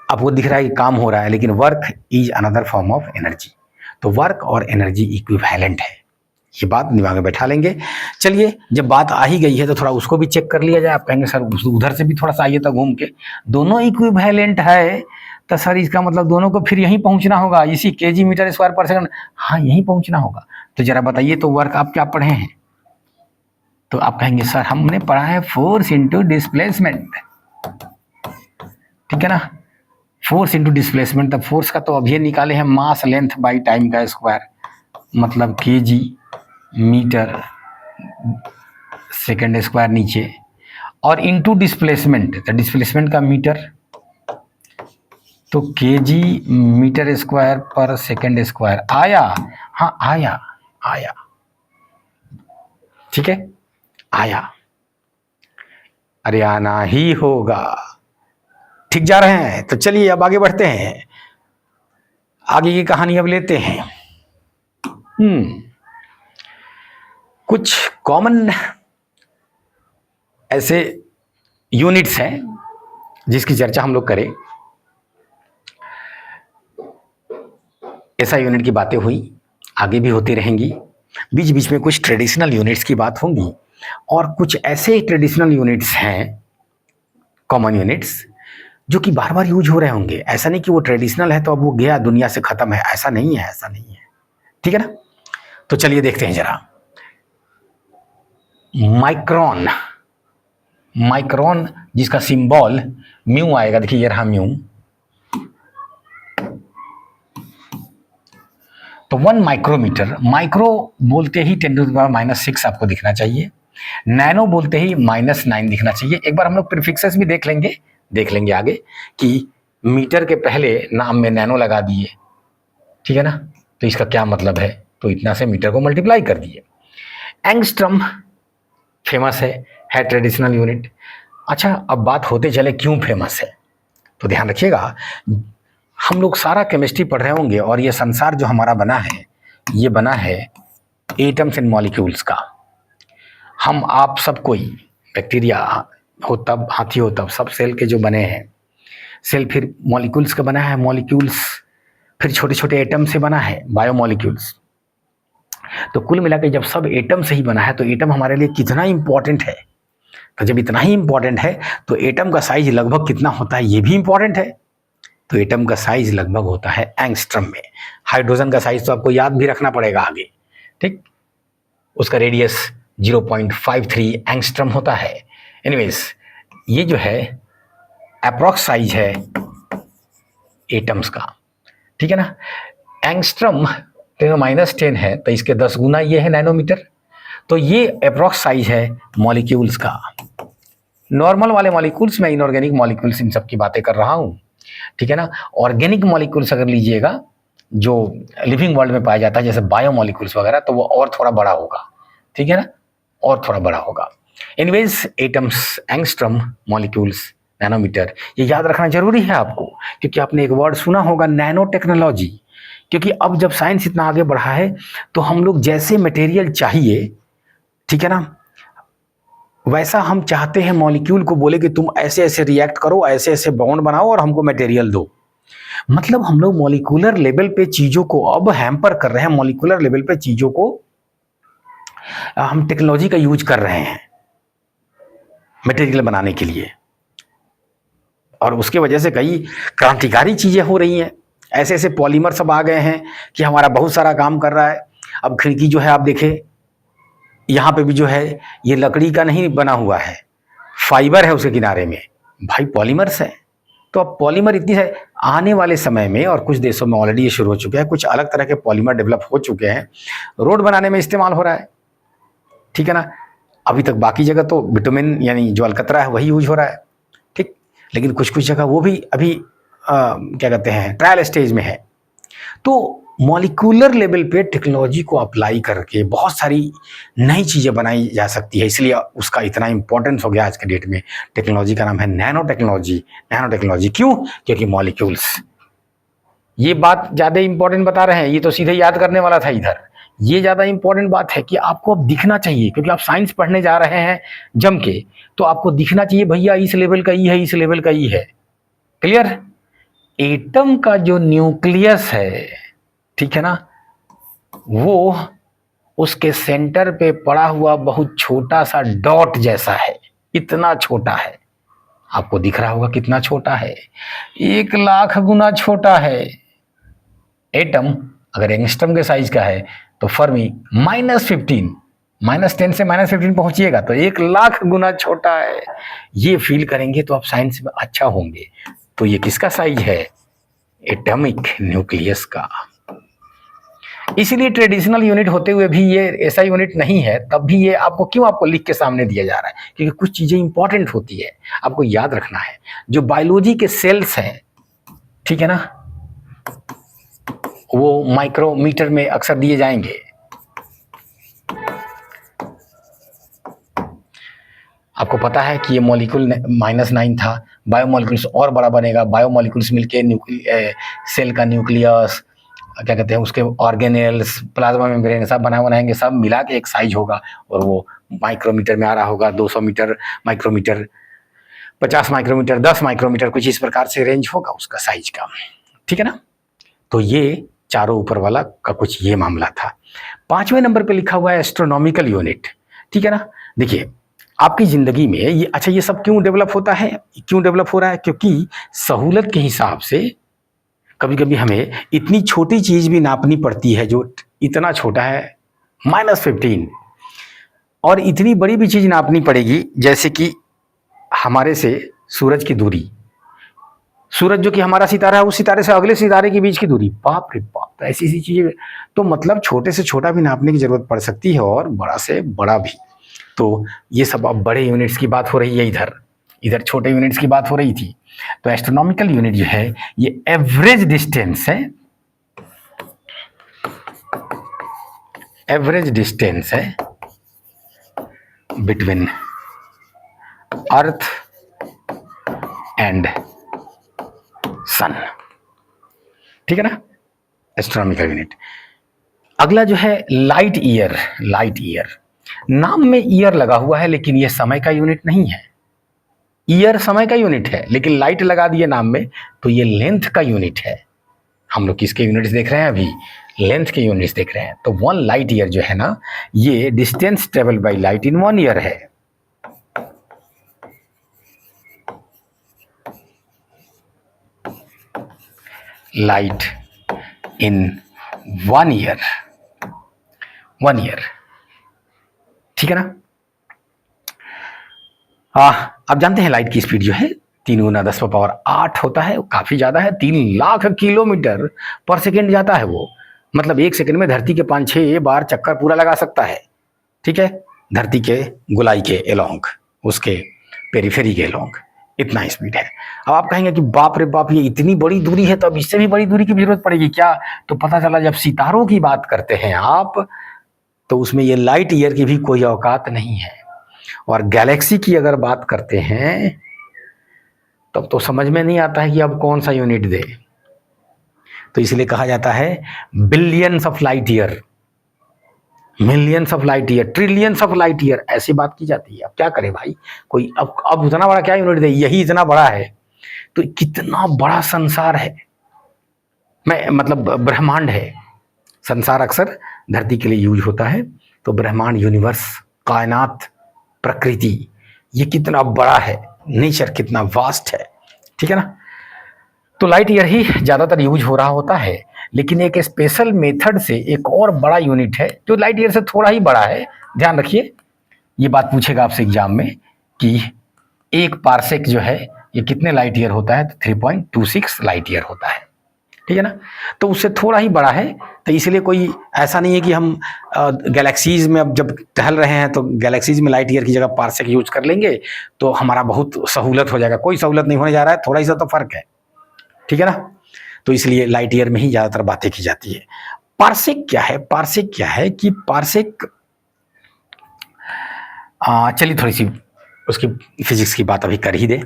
आपको दिख रहा है कि काम हो रहा है, लेकिन work is another form of energy. तो वर्क और एनर्जी इक्विवेलेंट है, ये बात दिमाग में बैठा लेंगे। चलिए जब बात आ ही गई है तो थोड़ा उसको भी चेक कर लिया जाए। आप कहेंगे सर उधर से भी थोड़ा सा आइए तो घूम के, दोनों इक्विवेलेंट है तो सर इसका मतलब दोनों को फिर यहीं पहुंचना होगा, इसी केजी मीटर स्क्वायर पर सेकंड, हाँ यहीं पहुंचना होगा। तो जरा बताइए तो वर्क आप क्या पढ़े हैं, तो आप कहेंगे सर हमने पढ़ा है फोर्स इंटू डिस्प्लेसमेंट, ठीक है ना। फोर्स इंटू डिस्प्लेसमेंट, तब फोर्स का तो अभी निकाले हैं मास लेंथ बाई टाइम का स्क्वायर, मतलब केजी मीटर सेकंड स्क्वायर नीचे, और इंटू डिस्प्लेसमेंट, तो डिस्प्लेसमेंट का मीटर, तो केजी मीटर स्क्वायर पर सेकंड स्क्वायर आया। हाँ आया, ठीक है, आया। अरे आना ही होगा, ठीक जा रहे हैं। तो चलिए अब आगे बढ़ते हैं, आगे की कहानी अब लेते हैं। कुछ कॉमन ऐसे यूनिट्स हैं जिसकी चर्चा हम लोग करें। ऐसा यूनिट की बातें हुई, आगे भी होती रहेंगी, बीच बीच में कुछ ट्रेडिशनल यूनिट्स की बात होंगी, और कुछ ऐसे ट्रेडिशनल यूनिट्स हैं, कॉमन यूनिट्स, जो कि बार बार यूज हो रहे होंगे। ऐसा नहीं कि वो ट्रेडिशनल है तो अब वो गया दुनिया से खत्म है, ऐसा नहीं है, ठीक है ना। तो चलिए देखते हैं जरा। माइक्रोन जिसका सिंबल म्यू आएगा, देखिए ये रहा म्यू। तो 1 माइक्रोमीटर, माइक्रो बोलते ही 10⁻⁻⁶ आपको दिखना चाहिए, नैनो बोलते ही -9 दिखना चाहिए। एक बार हम लोग प्रीफिक्सेस भी देख लेंगे आगे कि मीटर के पहले नाम में नैनो लगा दिए, ठीक है ना, तो इसका क्या मतलब है, तो इतना से मीटर को मल्टीप्लाई कर दिए। एंगस्ट्रम फेमस है ट्रेडिशनल यूनिट। अच्छा, अब बात होते चले क्यों फेमस है, तो ध्यान रखिएगा, हम लोग सारा केमिस्ट्री पढ़ रहे होंगे और ये संसार जो हमारा बना है, ये बना है एटम्स एंड मॉलिक्यूल्स का। हम आप सब कोई, बैक्टीरिया हो तब, हाथी हो तब, सब सेल के जो बने हैं। सेल फिर मॉलिक्यूल्स का बना है, मॉलिक्यूल्स फिर छोटे छोटे एटम से बना है, बायोमॉलिक्यूल्स। तो कुल मिला के जब सब एटम से ही बना है तो एटम हमारे लिए कितना इंपॉर्टेंट है। तो जब इतना ही इंपॉर्टेंट है तो एटम का साइज लगभग कितना होता है ये भी इंपॉर्टेंट है। तो एटम का साइज लगभग होता है एंगस्ट्रम में। हाइड्रोजन का साइज तो आपको याद भी रखना पड़ेगा आगे, ठीक। उसका रेडियस 0.53 एंगस्ट्रम होता है। एनीवेज, ये जो है अप्रॉक्स साइज है एटम्स का, ठीक है ना। एंगस्ट्रम -10 है तो इसके 10 गुना ये है नैनोमीटर। तो ये अप्रॉक्स साइज है मॉलिक्यूल्स का। नॉर्मल वाले मॉलिक्यूल्स, मैं इनऑर्गेनिक मॉलिक्यूल्स इन सब की बातें कर रहा हूँ, ठीक है ना। ऑर्गेनिक मॉलिक्यूल्स अगर लीजिएगा जो लिविंग वर्ल्ड में पाया जाता है, जैसे बायोमॉलिक्यूल्स वगैरह, तो वो और थोड़ा बड़ा होगा, ठीक है ना, और थोड़ा बड़ा होगा। Anyways, atoms, angstrom, molecules, nanometre, ये याद रखना जरूरी है आपको, क्योंकि आपने एक वर्ड सुना होगा नैनो टेक्नोलॉजी। क्योंकि अब जब साइंस इतना आगे बढ़ा है तो हम लोग जैसे मटेरियल चाहिए, ठीक है ना, वैसा हम चाहते हैं मॉलिक्यूल को बोले कि तुम ऐसे ऐसे रिएक्ट करो, ऐसे ऐसे बॉन्ड बनाओ और हमको मटेरियल दो। मतलब हम लोग मॉलिक्यूलर लेवल पे चीजों को अब हैम्पर कर रहे हैं, मॉलिक्यूलर लेवल पे चीजों को हम टेक्नोलॉजी का यूज कर रहे हैं मटेरियल बनाने के लिए। और उसके वजह से कई क्रांतिकारी चीजें हो रही हैं। ऐसे ऐसे पॉलीमर सब आ गए हैं कि हमारा बहुत सारा काम कर रहा है। अब खिड़की जो है आप देखें, यहाँ पे भी जो है ये लकड़ी का नहीं बना हुआ है, फाइबर है उसके किनारे में, भाई पॉलीमर्स है। तो अब पॉलीमर इतनी है, आने वाले समय में, और कुछ देशों में ऑलरेडी ये शुरू हो चुके हैं, कुछ अलग तरह के पॉलीमर डेवलप हो चुके हैं, रोड बनाने में इस्तेमाल हो रहा है, ठीक है ना। अभी तक बाकी जगह तो बिटुमिन यानी जो अलकतरा है वही यूज हो रहा है, ठीक। लेकिन कुछ कुछ जगह वो भी अभी क्या कहते हैं, ट्रायल स्टेज में है। तो मॉलिक्यूलर लेवल पे टेक्नोलॉजी को अप्लाई करके बहुत सारी नई चीज़ें बनाई जा सकती है, इसलिए उसका इतना इंपॉर्टेंस हो गया आज के डेट में। टेक्नोलॉजी का नाम है नैनो टेक्नोलॉजी। नैनो टेक्नोलॉजी क्यों? क्योंकि मॉलिक्यूल्स, ये बात ज़्यादा इंपॉर्टेंट बता रहे हैं, ये तो सीधे याद करने वाला था इधर। ये ज़्यादा इंपॉर्टेंट बात है कि आपको अब दिखना चाहिए, क्योंकि आप साइंस पढ़ने जा रहे हैं जम के, तो आपको दिखना चाहिए भैया इस लेवल का ई है, इस लेवल का ई है। क्लियर? एटम का जो न्यूक्लियस है, ठीक है ना, वो उसके सेंटर पे पड़ा हुआ बहुत छोटा सा डॉट जैसा है, इतना छोटा है। आपको दिख रहा होगा कितना छोटा है, 1,00,000 गुना छोटा है। एटम अगर एंगस्ट्रम के साइज का है तो फर्मी -15, -10 से -15 पहुंचिएगा तो 1,00,000 गुना छोटा है। ये फील करेंगे तो आप साइंस में अच्छा होंगे। तो ये किसका साइज है? एटॉमिक न्यूक्लियस का। इसीलिए ट्रेडिशनल यूनिट होते हुए भी ये ऐसा यूनिट नहीं है, तब भी ये आपको क्यों, आपको लिख के सामने दिया जा रहा है, क्योंकि कुछ चीजें इंपॉर्टेंट होती है, आपको याद रखना है। जो बायोलॉजी के सेल्स हैं, ठीक है ना, वो माइक्रोमीटर में अक्सर दिए जाएंगे। आपको पता है कि ये मॉलिक्यूल -9 था, बायोमॉलिक्यूल्स और बड़ा बनेगा, बायोमॉलिक्यूल्स मिलके सेल का न्यूक्लियस, क्या कहते हैं, उसके ऑर्गेनेल्स, प्लाज्मा मेम्ब्रेन, सब बनाएंगे, सब मिला के एक साइज होगा, और वो माइक्रोमीटर में आ रहा होगा। 200 मीटर माइक्रोमीटर, 50 माइक्रोमीटर, 10 माइक्रोमीटर, कुछ इस प्रकार से रेंज होगा उसका साइज का, ठीक है ना। तो ये चारों ऊपर वाला का कुछ ये मामला था। 5वें नंबर पे लिखा हुआ है एस्ट्रोनॉमिकल यूनिट, ठीक है ना। देखिए आपकी जिंदगी में ये, अच्छा ये सब क्यों डेवलप होता है, क्यों डेवलप हो रहा है? क्योंकि सहूलत के हिसाब से कभी कभी हमें इतनी छोटी चीज भी नापनी पड़ती है, जो इतना छोटा है -15, और इतनी बड़ी भी चीज नापनी पड़ेगी, जैसे कि हमारे से सूरज की दूरी। सूरज जो कि हमारा सितारा है, उस सितारे से अगले सितारे के बीच की दूरी, बाप रे बाप, तो ऐसी ऐसी चीजें। तो मतलब छोटे से छोटा भी नापने की जरूरत पड़ सकती है, और बड़ा से बड़ा भी। तो ये सब अब बड़े यूनिट्स की बात हो रही है, इधर इधर छोटे यूनिट्स की बात हो रही थी। तो एस्ट्रोनॉमिकल यूनिट जो है ये एवरेज डिस्टेंस है, एवरेज डिस्टेंस है बिटवीन अर्थ एंड सन। ठीक है ना, एस्ट्रोनॉमिकल यूनिट। अगला जो है लाइट ईयर। लाइट ईयर, नाम में ईयर लगा हुआ है लेकिन यह समय का यूनिट नहीं है। ईयर समय का यूनिट है लेकिन लाइट लगा दिए नाम में तो ये लेंथ का यूनिट है। हम लोग किसके यूनिट्स देख रहे हैं अभी? लेंथ के यूनिट्स देख रहे हैं। तो 1 लाइट ईयर जो है ना, ये distance travel by light in 1 year है। Light in 1 year, 1 year. ठीक है ना। आप जानते हैं लाइट की स्पीड जो है 3 गुना 10⁻8 होता है, काफी ज्यादा है। 3 लाख किलोमीटर पर सेकेंड जाता है वो। मतलब 1 सेकेंड में धरती के 5-6 बार चक्कर पूरा लगा सकता है। ठीक है, धरती के गोलाई के एलोंग, उसके पेरिफेरी के एलोंग, इतना स्पीड है। अब आप कहेंगे कि बाप रे बाप, ये इतनी बड़ी दूरी है तो अब इससे भी बड़ी दूरी की जरूरत पड़ेगी क्या? तो पता चला जब सितारों की बात करते हैं आप, तो उसमें ये लाइट ईयर की भी कोई औकात नहीं है। और गैलेक्सी की अगर बात करते हैं तब तो समझ में नहीं आता है कि अब कौन सा यूनिट दे। तो इसलिए कहा जाता है billions of light year, millions of light year, trillions of light year, ऐसी बात की जाती है। अब क्या करे भाई कोई, अब उतना बड़ा क्या यूनिट दे, यही इतना बड़ा है। तो कितना बड़ा संसार है, मैं मतलब ब्रह्मांड है। संसार अक्सर धरती के लिए यूज होता है, तो ब्रह्मांड, यूनिवर्स, कायनात, प्रकृति, ये कितना बड़ा है, नेचर कितना वास्ट है। ठीक है ना। तो लाइट ईयर ही ज्यादातर यूज हो रहा होता है, लेकिन एक स्पेशल मेथड से एक और बड़ा यूनिट है जो लाइट ईयर से थोड़ा ही बड़ा है। ध्यान रखिए, ये बात पूछेगा आपसे एग्जाम में कि एक पारसेक जो है ये कितने लाइट ईयर होता है? तो 3.26 लाइट ईयर होता है। ठीक है ना। तो उससे थोड़ा ही बड़ा है, तो इसलिए कोई ऐसा नहीं है कि हम गैलेक्सीज में अब जब टहल रहे हैं तो गैलेक्सीज में लाइट ईयर की जगह पारसेक यूज कर लेंगे तो हमारा बहुत सहूलत हो जाएगा। कोई सहूलत नहीं होने जा रहा है, थोड़ा ही सा तो फर्क है। ठीक है ना। तो इसलिए लाइट ईयर में ही ज्यादातर बातें की जाती है। पारसेक क्या है? पारसेक क्या है कि पारसेक, चलिए थोड़ी सी उसकी फिजिक्स की बात अभी कर ही दे।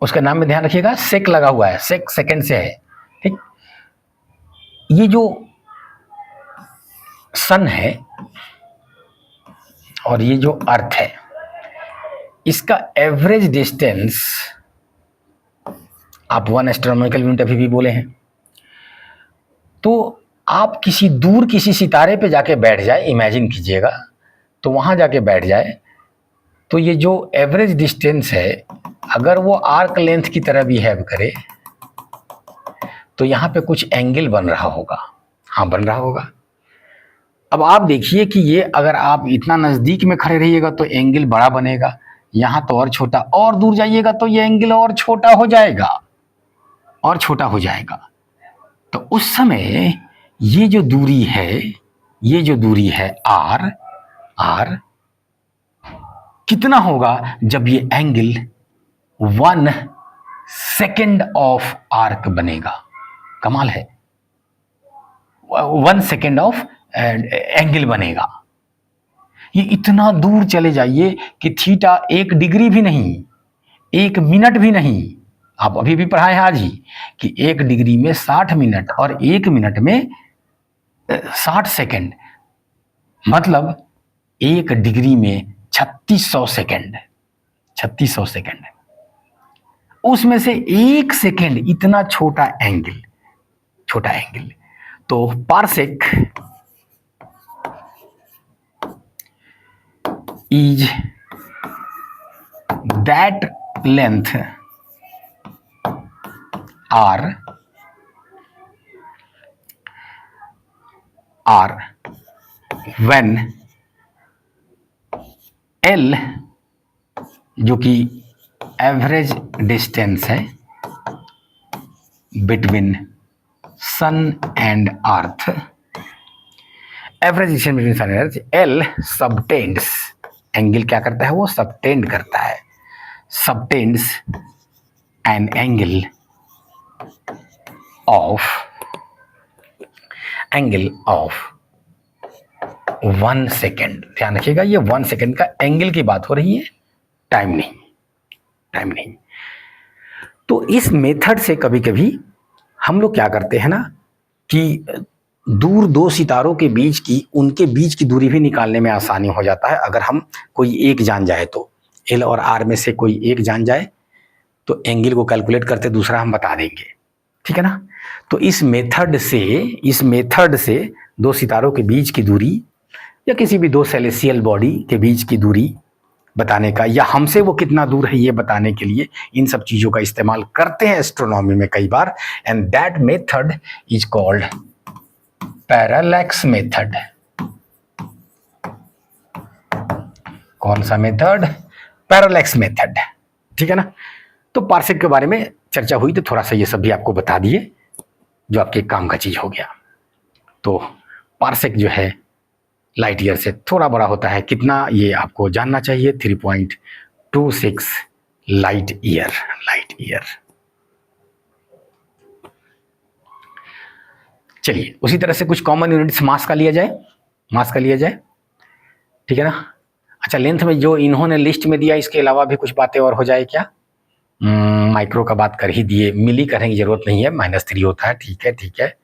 उसका नाम में ध्यान रखिएगा, सेक लगा हुआ है, सेक सेकंड से है। ठीक, ये जो सन है और ये जो अर्थ है, इसका एवरेज डिस्टेंस, आप 1 एस्ट्रोनॉमिकल यूनिट अभी भी बोले हैं, तो आप किसी दूर किसी सितारे पे जाके बैठ जाए, इमेजिन कीजिएगा, तो वहां जाके बैठ जाए तो ये जो एवरेज डिस्टेंस है, अगर वो आर्क लेंथ की तरह बिहेव करे तो यहाँ पे कुछ एंगल बन रहा होगा। हाँ, बन रहा होगा। अब आप देखिए कि ये अगर आप इतना नजदीक में खड़े रहिएगा तो एंगल बड़ा बनेगा, यहाँ तो और छोटा, और दूर जाइएगा तो ये एंगल और छोटा हो जाएगा, और छोटा हो जाएगा। तो उस समय ये जो दूरी है, ये जो दूरी है आर, आर कितना होगा जब ये एंगल 1 सेकेंड ऑफ आर्क बनेगा। कमाल है, 1 सेकेंड ऑफ एंगल बनेगा। ये इतना दूर चले जाइए कि थीटा 1 डिग्री भी नहीं, 1 मिनट भी नहीं। आप अभी भी पढ़ाए हैं आज ही कि 1 डिग्री में 60 मिनट और 1 मिनट में 60 सेकेंड, मतलब 1 डिग्री में 3600 सेकेंड, 3600 सेकेंड। उसमें से 1 सेकेंड इतना छोटा एंगल, छोटा एंगल। तो parsec is that length R when L, जो कि एवरेज डिस्टेंस है between sun and earth, average distance between sun and earth, L subtends, angle क्या करता है? वो सबटेंड करता है, subtends an angle of 1 second, ध्यान रखिएगा ये 1 सेकेंड का एंगल की बात हो रही है, टाइम नहीं, टाइम नहीं। तो इस मेथड से कभी कभी हम लोग क्या करते हैं ना कि दूर दो सितारों के बीच की, उनके बीच की दूरी भी निकालने में आसानी हो जाता है। अगर हम कोई एक जान जाए तो एल और आर में से कोई एक जान जाए तो एंगल को कैलकुलेट करते दूसरा हम बता देंगे, ठीक है ना। तो इस मेथड से दो सितारों के बीच की दूरी या किसी भी दो सेलेस्टियल बॉडी के बीच की दूरी बताने का, या हमसे वो कितना दूर है ये बताने के लिए इन सब चीज़ों का इस्तेमाल करते हैं एस्ट्रोनॉमी में कई बार। And that method is called parallax method. कौन सा मेथड? पैरालैक्स मेथड, ठीक है ना। तो पार्सेक के बारे में चर्चा हुई तो थोड़ा सा ये सब भी आपको बता दिए, जो आपके काम का चीज हो गया। तो पार्सेक जो है लाइट ईयर से थोड़ा बड़ा होता है, कितना ये आपको जानना चाहिए, 3.26 लाइट ईयर। चलिए उसी तरह से कुछ कॉमन यूनिट्स मास का लिया जाए, ठीक है ना। अच्छा, लेंथ में जो इन्होंने लिस्ट में दिया इसके अलावा भी कुछ बातें और हो जाए क्या? माइक्रो का बात कर ही दिए, मिली करने की जरूरत नहीं है, -3 होता है, ठीक है।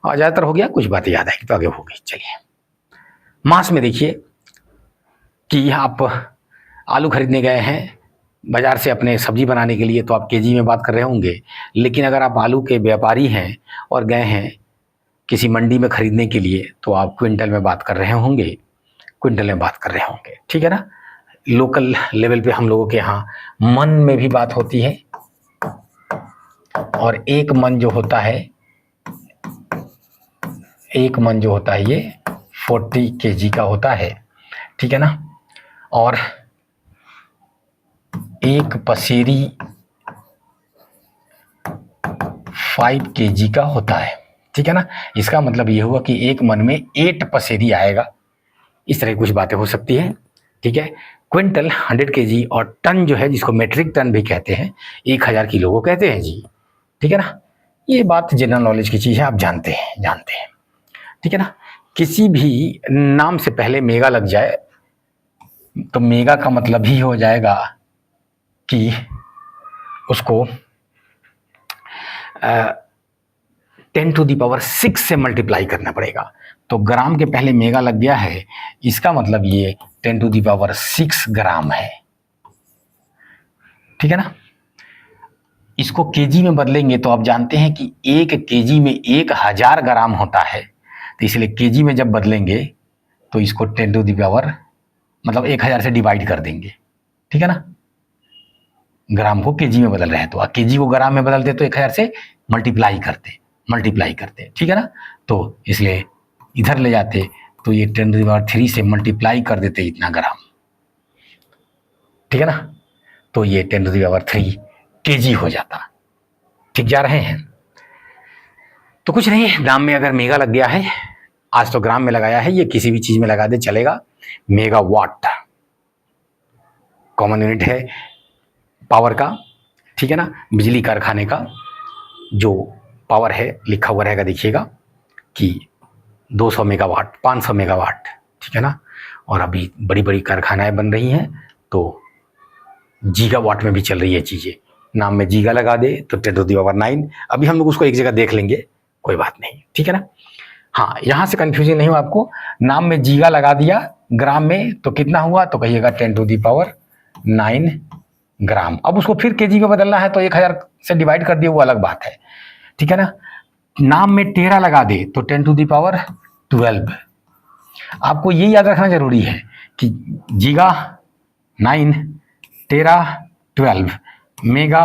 और ज़्यादातर हो गया, कुछ बातें याद आएगी तो आगे होगी। चलिए मास में देखिए कि आप आलू खरीदने गए हैं बाजार से अपने सब्जी बनाने के लिए तो आप केजी में बात कर रहे होंगे, लेकिन अगर आप आलू के व्यापारी हैं और गए हैं किसी मंडी में खरीदने के लिए तो आप क्विंटल में बात कर रहे होंगे, ठीक है ना। लोकल लेवल पे हम लोगों के यहाँ मन में भी बात होती है, और एक मन जो होता है ये 40 kg का होता है, ठीक है ना। और एक पसेरी 5 kg का होता है, ठीक है ना। इसका मतलब ये हुआ कि एक मन में 8 पसेरी आएगा। इस तरह की कुछ बातें हो सकती है, ठीक है। क्विंटल 100 kg और टन जो है जिसको मेट्रिक टन भी कहते हैं 1000 किलो को कहते हैं जी, ठीक है ना। ये बात जनरल नॉलेज की चीज़ है, आप जानते हैं, ठीक है ना। किसी भी नाम से पहले मेगा लग जाए तो मेगा का मतलब ही हो जाएगा कि उसको 10⁶ से मल्टीप्लाई करना पड़ेगा। तो ग्राम के पहले मेगा लग गया है, इसका मतलब ये 10⁶ ग्राम है, ठीक है ना। इसको केजी में बदलेंगे तो आप जानते हैं कि 1 केजी में 1000 ग्राम होता है, तो इसलिए केजी में जब बदलेंगे तो इसको 10⁻, मतलब 1000 से डिवाइड कर देंगे, ठीक है ना। ग्राम को केजी में बदल रहे हैं तो केजी को ग्राम में बदलते तो 1000 से मल्टीप्लाई करते, ठीक है ना। तो इसलिए इधर ले जाते तो ये 10⁻³ से मल्टीप्लाई कर देते इतना ग्राम, ठीक है ना। तो ये 10⁻³ केजी हो जाता, ठीक जा रहे हैं। तो कुछ नहीं, ग्राम में अगर मेगा लग गया है, आज तो ग्राम में लगाया है, ये किसी भी चीज में लगा दे चलेगा। मेगावाट कॉमन यूनिट है पावर का, ठीक है ना। बिजली कारखाने का जो पावर है लिखा हुआ रहेगा, देखिएगा कि 200 मेगावाट, 500 मेगावाट, ठीक है ना। और अभी बड़ी बड़ी कारखानाएं बन रही हैं तो गीगावाट में भी चल रही है चीज़ें, नाम में गीगा लगा दे तो 10⁹। अभी हम लोग उसको एक जगह देख लेंगे, कोई बात नहीं, ठीक है ना। हाँ, यहाँ से कंफ्यूजन नहीं हो आपको, नाम में गीगा लगा दिया, ग्राम में तो कितना हुआ, तो कहिएगा 10⁹ ग्राम। अब उसको फिर केजी में बदलना है तो 1000 से डिवाइड कर दिए, वो अलग बात है, ठीक है ना। नाम में टेरा लगा दे तो 10⁻12। आपको ये याद रखना जरूरी है कि गीगा 9, टेरा 12, मेगा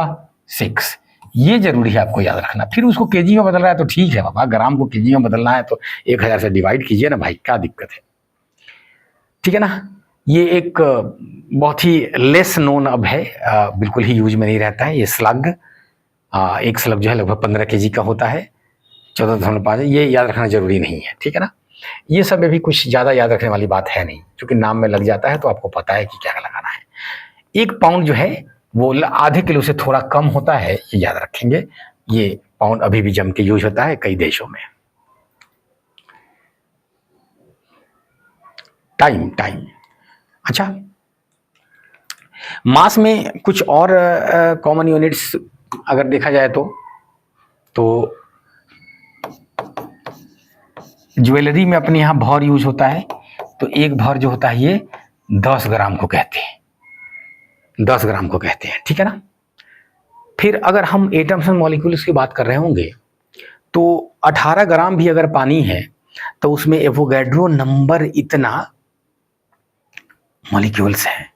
6, ये जरूरी है आपको याद रखना। फिर उसको केजी में बदल रहा है तो ठीक है बाबा, ग्राम को केजी में बदलना है तो 1000 से डिवाइड कीजिए ना भाई, क्या दिक्कत है, ठीक है ना। ये एक बहुत ही लेस नोन अब है, बिल्कुल ही यूज में नहीं रहता है ये स्लग। एक स्लग जो है लगभग 15 kg का होता है, 14.5, ये याद रखना जरूरी नहीं है, ठीक है ना। ये सब में भी कुछ ज़्यादा याद रखने वाली बात है नहीं, क्योंकि नाम में लग जाता है तो आपको पता है कि क्या लगाना है। 1 पाउंड जो है वो आधे किलो से थोड़ा कम होता है, ये याद रखेंगे। ये पाउंड अभी भी जम के यूज होता है कई देशों में। Time time. अच्छा, मास में कुछ और कॉमन यूनिट्स अगर देखा जाए तो ज्वेलरी में अपने यहाँ भौर यूज होता है, तो एक भौर जो होता है ये 10 ग्राम को कहते हैं, 10 ग्राम को कहते हैं, ठीक है ना। फिर अगर हम एटम्स एंड मॉलिक्यूल्स की बात कर रहे होंगे तो 18 ग्राम भी अगर पानी है तो उसमें एवोगैड्रो नंबर इतना मॉलिक्यूल्स हैं।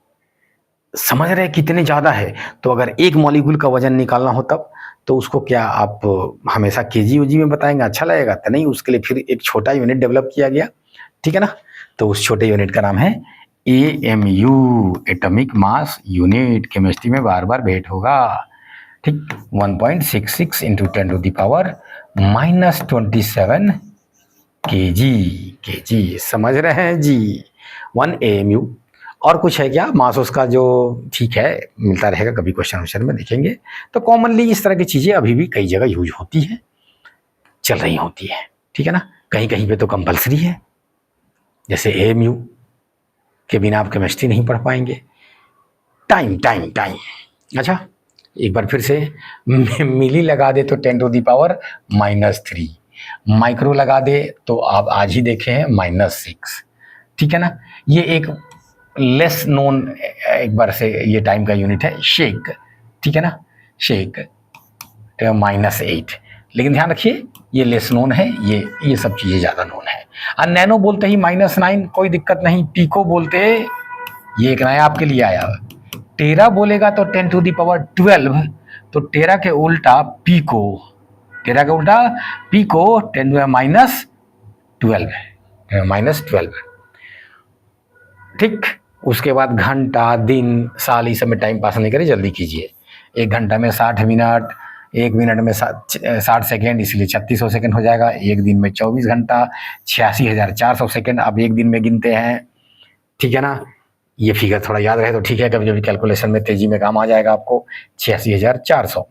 समझ रहे हैं कितने ज़्यादा है। तो अगर एक मॉलिक्यूल का वजन निकालना हो तब तो उसको क्या आप हमेशा केजी उजी में बताएंगे, अच्छा लगेगा? तो नहीं, उसके लिए फिर एक छोटा यूनिट डेवलप किया गया, ठीक है ना। तो उस छोटे यूनिट का नाम है AMU, atomic mass unit. Chemistry में बार बार भेंट होगा, ठीक। 1.66 इंटू 10⁻⁻27 केजी। समझ रहे हैं जी। 1 AMU। और कुछ है क्या मास उसका जो, ठीक है, मिलता रहेगा, कभी क्वेश्चन आंसर में देखेंगे। तो कॉमनली इस तरह की चीज़ें अभी भी कई जगह यूज होती हैं, चल रही होती है, ठीक है ना। कहीं कहीं पे तो कंपलसरी है, जैसे AMU के बिना आप केमिस्ट्री नहीं पढ़ पाएंगे। Time time time. अच्छा, एक बार फिर से मिली लगा दे तो 10⁻⁻3, माइक्रो लगा दे तो आप आज ही देखे हैं -6, ठीक है ना। ये एक लेस नोन, एक बार से ये टाइम का यूनिट है शेक, ठीक है ना, शेक -8। लेकिन ध्यान रखिए ये लेस नोन है, ये सब चीज़ें ज़्यादा नोन है। और नैनो बोलते ही -9, कोई दिक्कत नहीं। पीको बोलते, ये एक नया आपके लिए आया। टेरा बोलेगा तो 10⁻12, तो टेरा के उल्टा पीको, टेरा के उल्टा पीको 10⁻12, ठीक। उसके बाद घंटा, दिन, साल, इस सब में टाइम पास नहीं करिए, जल्दी कीजिए। 1 घंटा में 60 मिनट, 1 मिनट में 60 सेकेंड, इसलिए 3600 सेकेंड हो जाएगा। 1 दिन में 24 घंटा, 86,400 सेकेंड अब 1 दिन में गिनते हैं, ठीक है ना। ये फिगर थोड़ा याद रहे तो ठीक है, कभी कभी कैलकुलेशन में तेजी में काम आ जाएगा आपको। 86,400।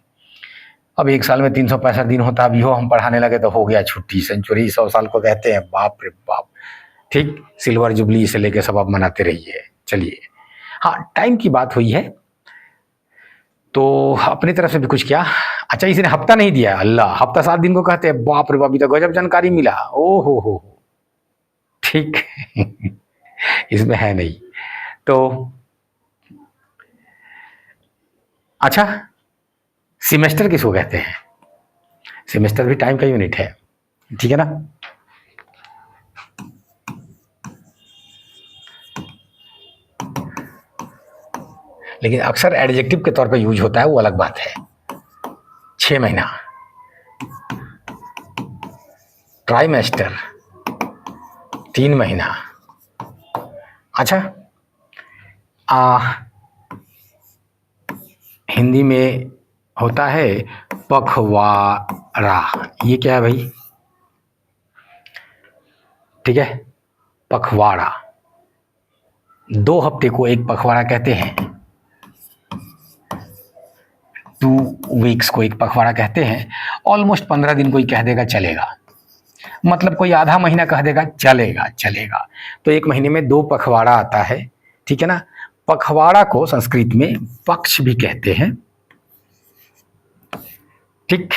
अब 1 साल में 365 दिन होता, अभी हो हम पढ़ाने लगे तो हो गया छुट्टी, सेंचुरी 100 साल को कहते हैं, बाप रे बाप, ठीक। सिल्वर जुबली से लेके सब आप मनाते रहिए। चलिए, हाँ, टाइम की बात हुई है तो अपनी तरफ से भी कुछ क्या। अच्छा, इसने हफ्ता नहीं दिया, अल्लाह, हफ्ता 7 दिन को कहते हैं, बाप रे बाप, तो गजब जानकारी मिला, ओ हो, ठीक। इसमें है नहीं तो। अच्छा, सेमेस्टर किसको कहते हैं? सेमेस्टर भी टाइम का यूनिट है, ठीक है ना। लेकिन अक्सर एडजेक्टिव के तौर पे यूज होता है, वो अलग बात है। 6 महीना, ट्राइमेस्टर 3 महीना। अच्छा, हिंदी में होता है पखवाड़ा। ये क्या है भाई? ठीक है, पखवाड़ा। 2 हफ्ते को एक पखवाड़ा कहते हैं, 2 वीक्स को एक पखवाड़ा कहते हैं। ऑलमोस्ट 15 दिन कोई कह देगा चलेगा, मतलब कोई आधा महीना कह देगा चलेगा। तो 1 महीने में 2 पखवाड़ा आता है, ठीक है ना। पखवाड़ा को संस्कृत में पक्ष भी कहते हैं, ठीक,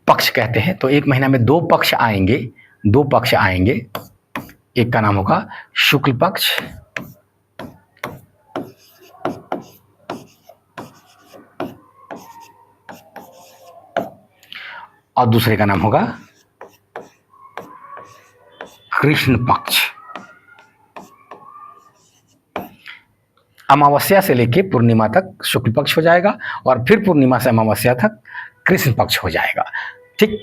पक्ष कहते हैं। तो 1 महीना में 2 पक्ष आएंगे, 2 पक्ष आएंगे। एक का नाम होगा शुक्ल पक्ष, और दूसरे का नाम होगा कृष्ण पक्ष। अमावस्या से लेके पूर्णिमा तक शुक्ल पक्ष हो जाएगा, और फिर पूर्णिमा से अमावस्या तक कृष्ण पक्ष हो जाएगा, ठीक।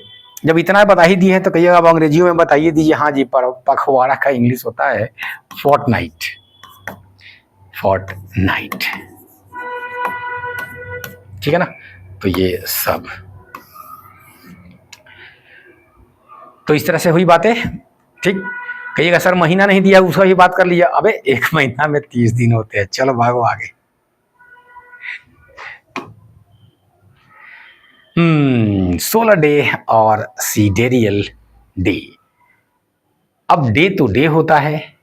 जब इतना बता ही दिए हैं तो कहिएगा अब अंग्रेजियों में बताइए दीजिए। हाँ जी, पर पखवाड़ा का इंग्लिश होता है फोर्टनाइट, ठीक है ना। तो ये सब, तो इस तरह से हुई बातें, ठीक। कहिएगा सर महीना नहीं दिया, उसका भी बात कर लिया। अबे 1 महीना में 30 दिन होते हैं, चलो भागो आगे। सोलर डे और सिडेरियल डे। अब डे तो डे होता है,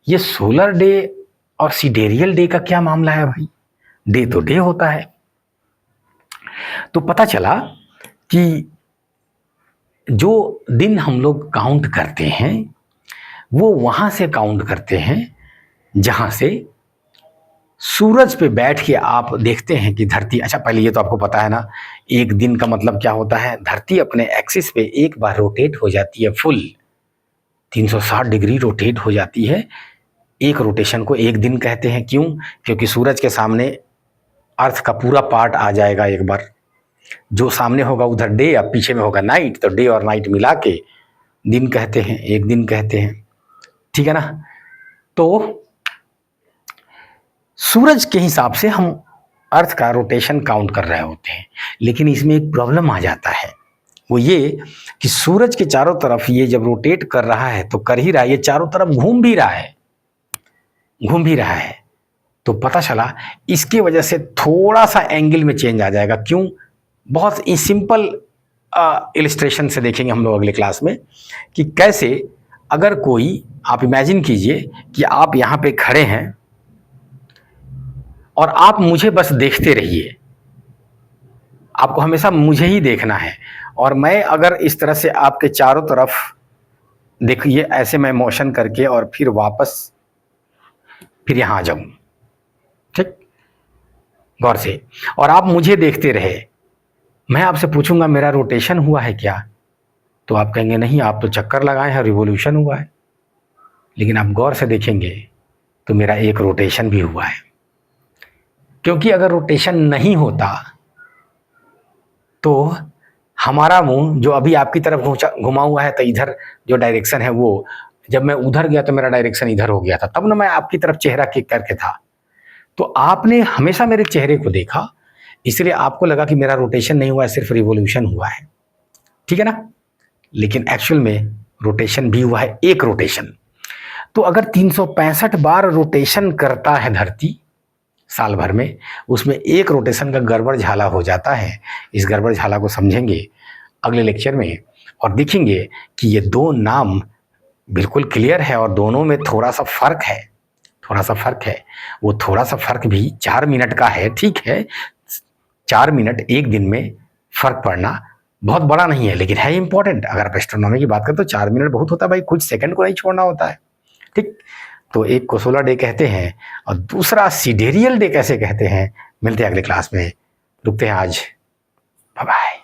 ये सोलर डे और सिडेरियल डे का क्या मामला है भाई? डे तो डे होता है। तो पता चला कि जो दिन हम लोग काउंट करते हैं वो वहां से काउंट करते हैं जहां से सूरज पे बैठ के आप देखते हैं कि धरती, अच्छा पहले ये तो आपको पता है ना, एक दिन का मतलब क्या होता है? धरती अपने एक्सिस पे एक बार रोटेट हो जाती है, फुल 360 डिग्री रोटेट हो जाती है। एक रोटेशन को एक दिन कहते हैं। क्यों? क्योंकि सूरज के सामने अर्थ का पूरा पार्ट आ जाएगा एक बार, जो सामने होगा उधर डे, अब पीछे में होगा नाइट, तो डे और नाइट मिला के दिन कहते हैं, एक दिन कहते हैं। ठीक है ना? तो सूरज के हिसाब से हम अर्थ का रोटेशन काउंट कर रहे होते हैं, लेकिन इसमें एक प्रॉब्लम आ जाता है, वो ये कि सूरज के चारों तरफ ये जब रोटेट कर रहा है तो कर ही रहा है, ये चारों तरफ घूम भी रहा है, घूम भी रहा है। तो पता चला इसकी वजह से थोड़ा सा एंगल में चेंज आ जाएगा। क्यों? बहुत ही सिंपल इलिस्ट्रेशन से देखेंगे हम लोग अगले क्लास में कि कैसे, अगर कोई, आप इमेजिन कीजिए कि आप यहाँ पे खड़े हैं और आप मुझे बस देखते रहिए, आपको हमेशा मुझे ही देखना है, और मैं अगर इस तरह से आपके चारों तरफ देखिए, ऐसे मैं मोशन करके और फिर वापस फिर यहाँ आ जाऊं, ठीक, गौर से, और आप मुझे देखते रहे, मैं आपसे पूछूंगा मेरा रोटेशन हुआ है क्या? तो आप कहेंगे नहीं, आप तो चक्कर लगाए हैं, रिवोल्यूशन हुआ है। लेकिन आप गौर से देखेंगे तो मेरा एक रोटेशन भी हुआ है, क्योंकि अगर रोटेशन नहीं होता तो हमारा मुंह जो अभी आपकी तरफ घुमा हुआ है, तो इधर जो डायरेक्शन है वो, जब मैं उधर गया तो मेरा डायरेक्शन इधर हो गया था, तब ना मैं आपकी तरफ चेहरा किक करके था। तो आपने हमेशा मेरे चेहरे को देखा, इसलिए आपको लगा कि मेरा रोटेशन नहीं हुआ है, सिर्फ रिवोल्यूशन हुआ है। ठीक है ना? लेकिन एक्चुअल में रोटेशन भी हुआ है, एक रोटेशन। तो अगर 365 बार रोटेशन करता है धरती साल भर में, उसमें एक रोटेशन का गड़बड़ झाला हो जाता है। इस गड़बड़ झाला को समझेंगे अगले लेक्चर में और देखेंगे कि ये दो नाम बिल्कुल क्लियर है और दोनों में थोड़ा सा फर्क है, थोड़ा सा फर्क है। वो थोड़ा सा फर्क भी 4 मिनट का है, ठीक है, 4 मिनट एक दिन में फर्क पड़ना बहुत बड़ा नहीं है, लेकिन है इंपॉर्टेंट। अगर आप एस्ट्रोनॉमी की बात करें तो 4 मिनट बहुत होता है भाई, कुछ सेकंड को नहीं छोड़ना होता है। ठीक, तो एक को सोलर डे कहते हैं और दूसरा सिडेरियल डे कैसे कहते हैं, मिलते हैं अगले क्लास में। रुकते हैं आज, बाय बाय।